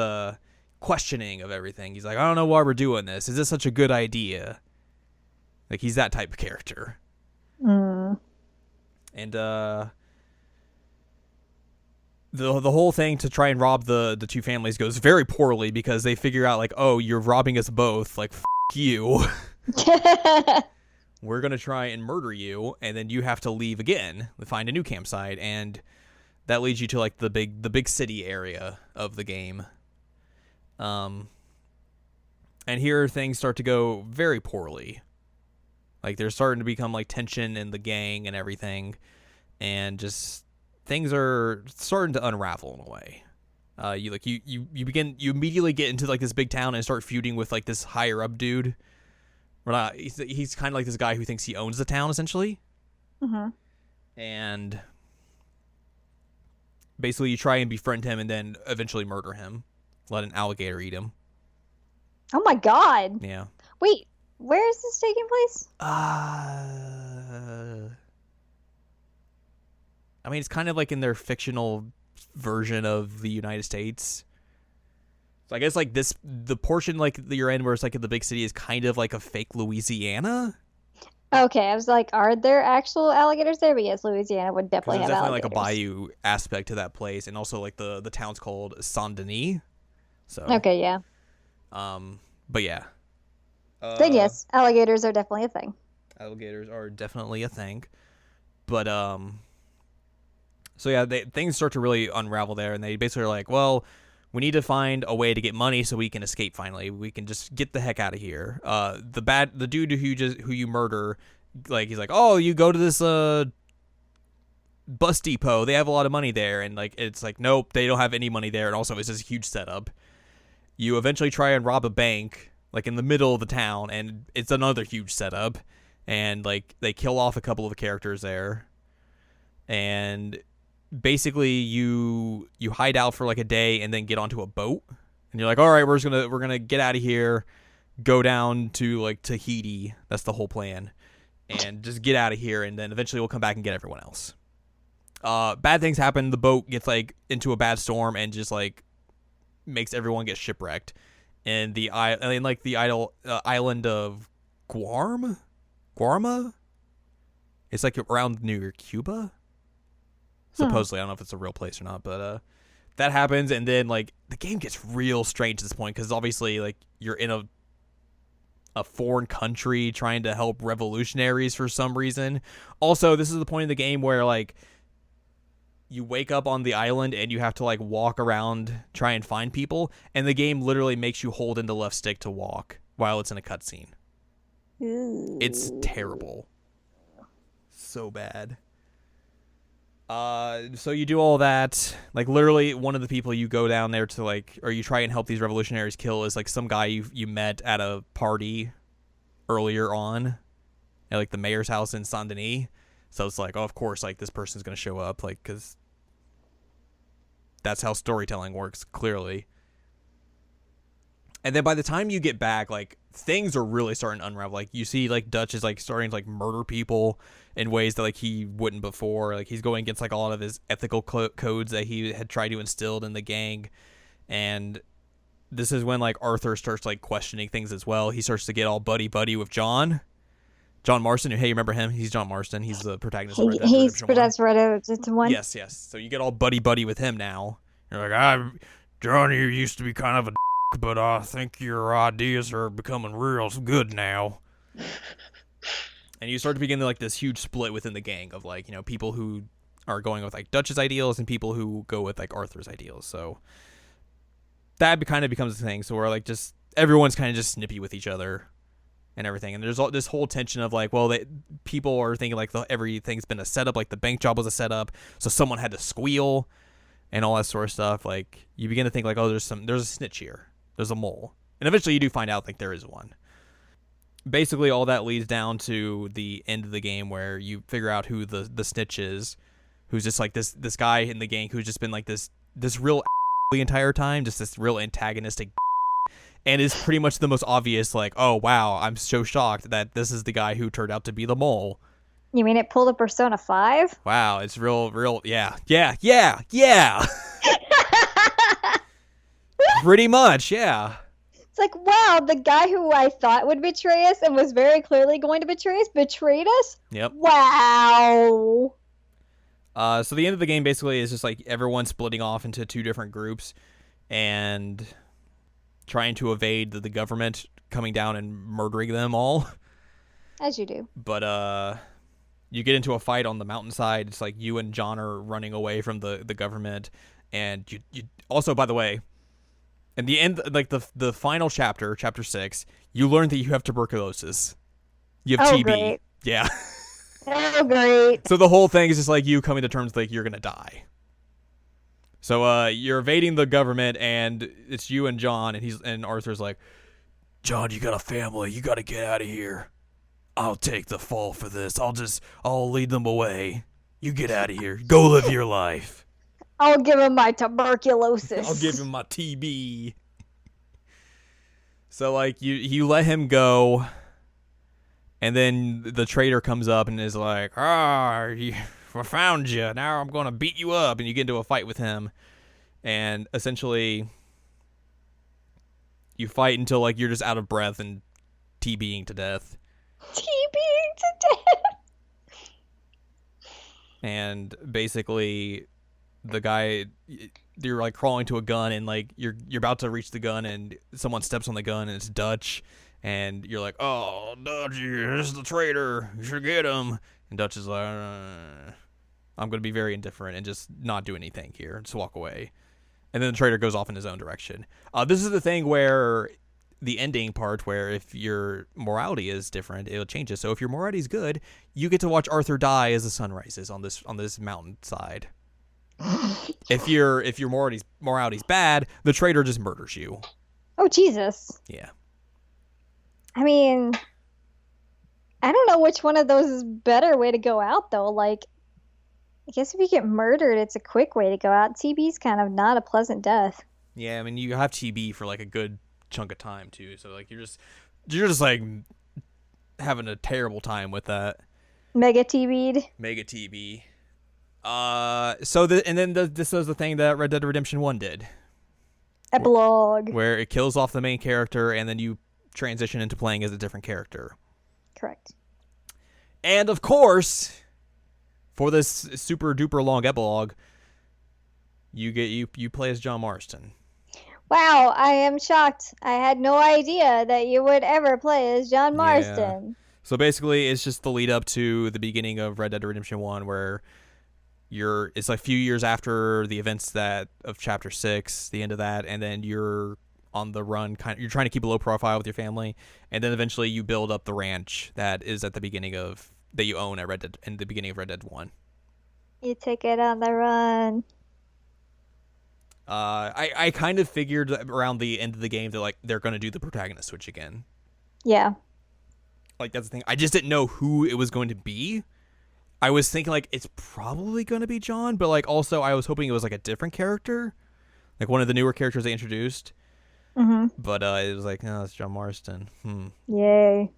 questioning of everything. He's like, I don't know why we're doing this. Is this such a good idea? Like, he's that type of character. And the whole thing to try and rob the two families goes very poorly because they figure out like, oh, you're robbing us both. Like, you. We're gonna try and murder you, and then you have to leave again, find a new campsite, and that leads you to like the big city area of the game. And here things start to go very poorly. Like, there's starting to become like tension in the gang and everything, and just things are starting to unravel in a way. You immediately get into like this big town and start feuding with like this higher up dude. He's kind of like this guy who thinks he owns the town, essentially. And basically you try and befriend him and then eventually murder him. Let an alligator eat him. Oh my God. Yeah. Wait, where is this taking place? I mean, it's kind of like in their fictional version of the United States. So I guess like the portion like that you're in where it's like in the big city is kind of like a fake Louisiana. Okay, I was like, are there actual alligators there? But yes, Louisiana would definitely have definitely alligators. Like a bayou aspect to that place, and also like the town's called Saint Denis. So okay, yeah. But yeah, Then yes, alligators are definitely a thing. Alligators are definitely a thing. But so yeah, things start to really unravel there, and they basically are like, well, we need to find a way to get money so we can escape. Finally, we can just get the heck out of here. The dude who you murder, like he's like, oh, you go to this bus depot. They have a lot of money there, and like it's like, nope, they don't have any money there, and also it's just a huge setup. You eventually try and rob a bank, like in the middle of the town, and it's another huge setup, and like they kill off a couple of the characters there, and basically you hide out for like a day and then get onto a boat, and you're like, all right, we're gonna get out of here, go down to like Tahiti. That's the whole plan, and just get out of here, and then eventually we'll come back and get everyone else. Bad things happen. The boat gets like into a bad storm and just like makes everyone get shipwrecked, and island of Guarma. It's like around near Cuba. Supposedly, I don't know if it's a real place or not, but that happens, and then like the game gets real strange at this point because obviously like you're in a foreign country trying to help revolutionaries for some reason. Also, this is the point of the game where like you wake up on the island and you have to like walk around, try and find people, and the game literally makes you hold in the left stick to walk while it's in a cutscene. It's terrible, so bad. So you do all that. Like literally, one of the people you go down there to like, or you try and help these revolutionaries kill is like some guy you met at a party earlier on, at like the mayor's house in Saint Denis. So it's like, oh, of course, like this person's gonna show up, like because that's how storytelling works, clearly. And then by the time you get back, like things are really starting to unravel. Like you see, like Dutch is like starting to like murder people in ways that like he wouldn't before. Like he's going against like a lot of his ethical codes that he had tried to instill in the gang. And this is when like Arthur starts like questioning things as well. He starts to get all buddy with John Marston. Hey, you remember him? He's John Marston. He's the protagonist of Red Dead Redemption 1. That's Red Dead Redemption 1. Yes. So you get all buddy with him now. You're like, John, you used to be kind of a but I think your ideas are becoming real good now. And you start to begin like this huge split within the gang of like, you know, people who are going with like Dutch's ideals and people who go with like Arthur's ideals. So that kind of becomes a thing. So we're like just everyone's kind of just snippy with each other and everything. And there's all this whole tension of like, well, people are thinking like everything's been a setup, like the bank job was a setup, so someone had to squeal and all that sort of stuff. Like you begin to think like, oh, there's a snitch here. There's a mole. And eventually you do find out like there is one. Basically all that leads down to the end of the game where you figure out who the snitch is, who's just like this guy in the gang who's just been like this real the entire time, just this real antagonistic, and is pretty much the most obvious like, oh wow, I'm so shocked that this is the guy who turned out to be the mole. You mean it pulled a Persona 5? Wow, it's real yeah. Pretty much, yeah. It's like, wow, the guy who I thought would betray us and was very clearly going to betray us betrayed us? Yep. Wow. So the end of the game basically is just like everyone splitting off into two different groups and trying to evade the government coming down and murdering them all. As you do. But you get into a fight on the mountainside. It's like you and John are running away from the government. And you also, by the way, in the end, like the final chapter 6, you learn that you have tuberculosis. You have TB. Great. Yeah. Oh, great. So the whole thing is just like you coming to terms with like you're going to die. So you're evading the government, and it's you and John, and Arthur's like, John, you got a family. You got to get out of here. I'll take the fall for this. I'll lead them away. You get out of here. Go live your life. I'll give him my tuberculosis. I'll give him my TB. So, like, you let him go, and then the traitor comes up and is like, I found you. Now I'm going to beat you up. And you get into a fight with him. And essentially, you fight until, like, you're just out of breath and TBing to death. TBing to death? And basically, the guy, you're like crawling to a gun, and like you're about to reach the gun, and someone steps on the gun, and it's Dutch, and you're like, "Oh, Dutchy, this is the traitor. You should get him." And Dutch is like, "I'm gonna be very indifferent and just not do anything here, just walk away." And then the traitor goes off in his own direction. This is the thing where the ending part, where if your morality is different, it'll change it. So if your morality is good, you get to watch Arthur die as the sun rises on this mountainside. If your morality's bad, the traitor just murders you. Oh, Jesus. Yeah. I mean, I don't know which one of those is better way to go out, though. Like, I guess if you get murdered, it's a quick way to go out. TB's kind of not a pleasant death. Yeah, I mean, you have TB for like a good chunk of time too, so like you're just like having a terrible time with that. Mega TB'd. Mega TB. This was the thing that Red Dead Redemption 1 did. Epilogue. Where it kills off the main character and then you transition into playing as a different character. Correct. And of course, for this super duper long epilogue, you play as John Marston. Wow, I am shocked. I had no idea that you would ever play as John Marston. Yeah. So basically, it's just the lead up to the beginning of Red Dead Redemption 1, where it's like a few years after the events of Chapter 6, the end of that, and then you're on the run. You're trying to keep a low profile with your family, and then eventually you build up the ranch that is at the beginning of that you own at Red Dead in the beginning of Red Dead 1. You took it on the run. I kind of figured around the end of the game that like they're gonna do the protagonist switch again. Yeah. Like that's the thing. I just didn't know who it was going to be. I was thinking like it's probably going to be John, but like also I was hoping it was like a different character, like one of the newer characters they introduced. Mm-hmm. But it was like, no, it's John Marston. Yay.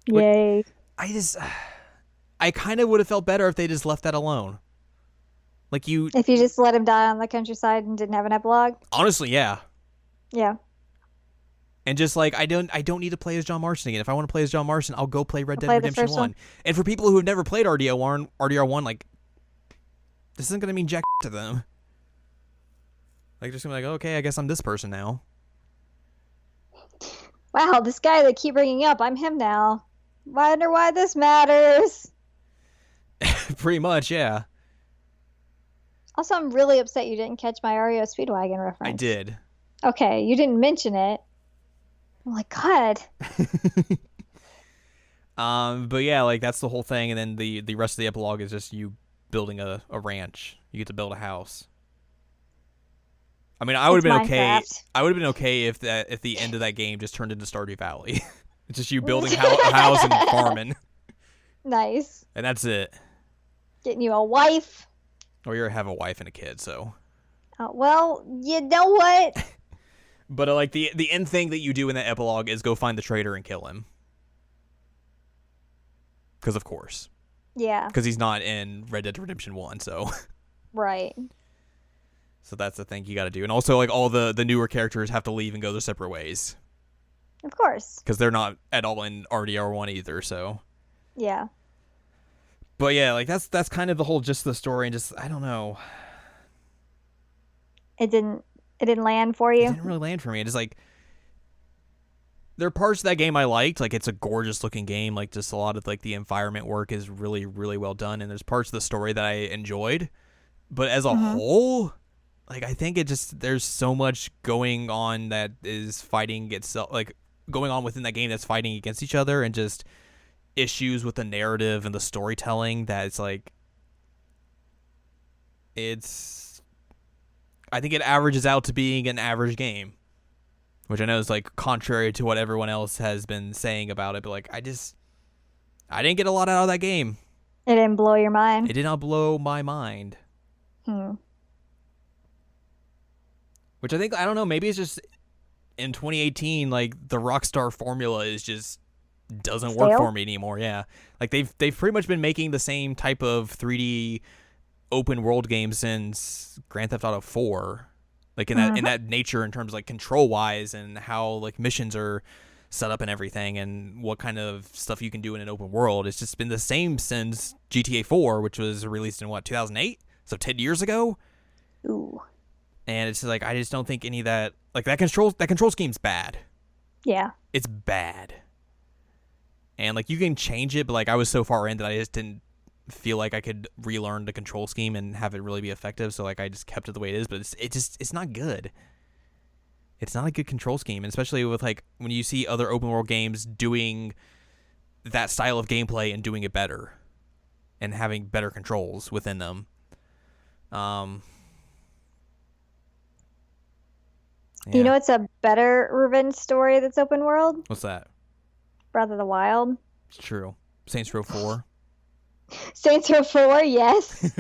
Yay. I kind of would have felt better if they just left that alone. Like if you just let him die on the countryside and didn't have an epilogue. Honestly, yeah. Yeah. And just like I don't need to play as John Marston again. If I want to play as John Marston, I'll go play Red Dead Redemption 1. And for people who have never played RDR1, like this isn't gonna mean jack to them. Like just gonna be like, okay, I guess I'm this person now. Wow, this guy they keep bringing up, I'm him now. Wonder why this matters. Pretty much, yeah. Also, I'm really upset you didn't catch my REO Speedwagon reference. I did. Okay, you didn't mention it. I'm like, God. But yeah, like that's the whole thing, and then the rest of the epilogue is just you building a ranch. You get to build a house. I mean, I would have been okay. I would have been okay if the end of that game just turned into Stardew Valley. It's just you building a house and farming. Nice. And that's it. Getting you a wife. Or you have a wife and a kid, so. Well, you know what? But like the end thing that you do in that epilogue is go find the traitor and kill him. Because of course. Yeah. Because he's not in Red Dead Redemption 1, so. Right. So that's the thing you got to do. And also, like, all the newer characters have to leave and go their separate ways. Of course. Because they're not at all in RDR1 either, so. Yeah. But yeah, like, that's kind of the whole gist of the story, and just, I don't know. It didn't land for you? It didn't really land for me. It's like, there are parts of that game I liked. Like, it's a gorgeous looking game. Like, just a lot of, like, the environment work is really, really well done. And there's parts of the story that I enjoyed. But as a whole, like, I think there's so much going on that is fighting itself, like, going on within that game that's fighting against each other, and just issues with the narrative and the storytelling that it's like, I think it averages out to being an average game. Which I know is, like, contrary to what everyone else has been saying about it, but, like, I didn't get a lot out of that game. It didn't blow your mind? It did not blow my mind. Which I don't know, maybe it's just in 2018, like, the Rockstar formula is just doesn't work for me anymore, yeah. Like, they've pretty much been making the same type of 3D open world game since Grand Theft Auto 4. Like, in that nature, in terms of, like, control-wise, and how, like, missions are set up and everything, and what kind of stuff you can do in an open world. It's just been the same since GTA 4, which was released in, 2008? So 10 years ago? Ooh. And it's like I just don't think any of that like that control scheme's bad. Yeah. It's bad. And like you can change it, but like I was so far in that I just didn't feel like I could relearn the control scheme and have it really be effective. So like I just kept it the way it is, but it's not good. It's not a good control scheme, and especially with like when you see other open world games doing that style of gameplay and doing it better and having better controls within them. Yeah. You know, it's a better revenge story that's open world. What's that? Breath of the Wild. It's true. Saints Row 4. Saints Row 4, yes.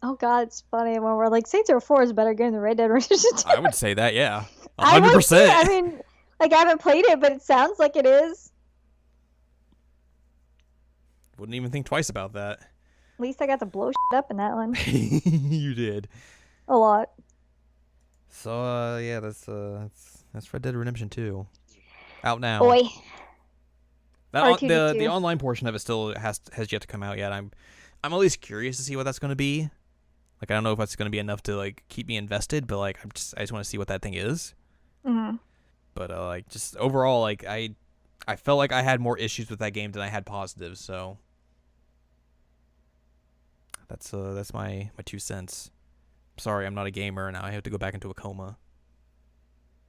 Oh God, it's funny when we're like Saints Row 4 is a better game than Red Dead Redemption 2. I would say that, yeah, 100%. I mean, like I haven't played it, but it sounds like it is. Wouldn't even think twice about that. At least I got to blow shit up in that one. You did. A lot. So yeah, that's Red Dead Redemption 2. Out now. Boy. The online portion of it still has yet to come out yet. I'm at least curious to see what that's going to be. Like I don't know if that's going to be enough to like keep me invested, but like I just want to see what that thing is. Mm-hmm. But like just overall, like I felt like I had more issues with that game than I had positives. So that's my 2 cents. Sorry, I'm not a gamer, and now I have to go back into a coma.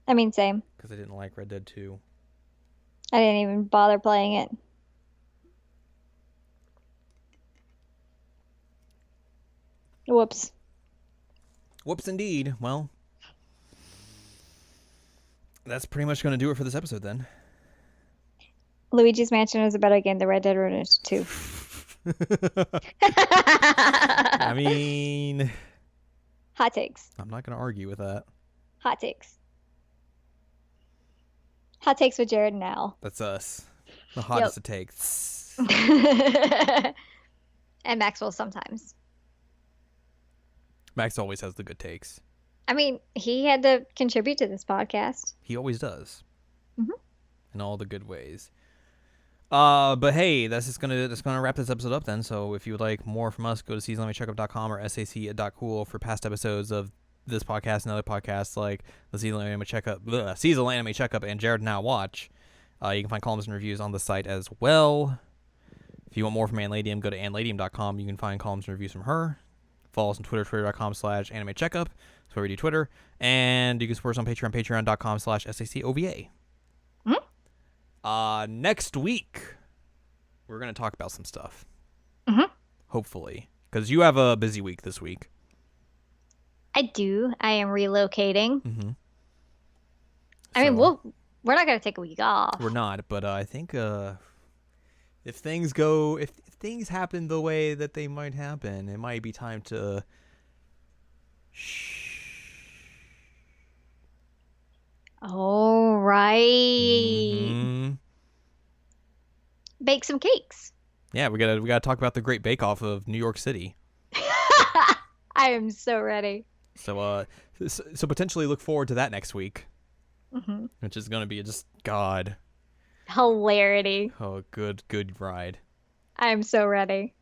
I mean, same. Because I didn't like Red Dead 2. I didn't even bother playing it. Whoops. Whoops, indeed. Well, that's pretty much going to do it for this episode, then. Luigi's Mansion is a better game than Red Dead Redemption 2. I mean... Hot takes. I'm not going to argue with that. Hot takes. Hot takes with Jared and Al. That's us. The hottest it takes. And Maxwell sometimes. Max always has the good takes. I mean, he had to contribute to this podcast. He always does. Mm-hmm. In all the good ways. But hey, that's gonna wrap this episode up then. So if you would like more from us, go to seasonalamecheckup.com or sac.cool for past episodes of this podcast and other podcasts like the Seasonal Anime Checkup, and Jared Now Watch. You can find columns and reviews on the site as well. If you want more from Anladium, go to anladium.com. You can find columns and reviews from her. Follow us on Twitter, twitter.com/animecheckup. That's where we do Twitter. And you can support us on Patreon, patreon.com/SACOVA. Next week, we're going to talk about some stuff. Mm-hmm. Hopefully. Because you have a busy week this week. I do. I am relocating. Mm-hmm. I mean, we're not going to take a week off. We're not, but I think if things happen the way that they might happen, it might be time to All right. Mm-hmm. Bake some cakes. Yeah, we gotta talk about the Great Bake Off of New York City. I am so ready. So potentially look forward to that next week, mm-hmm. which is gonna be just God hilarity. Oh, good ride. I am so ready.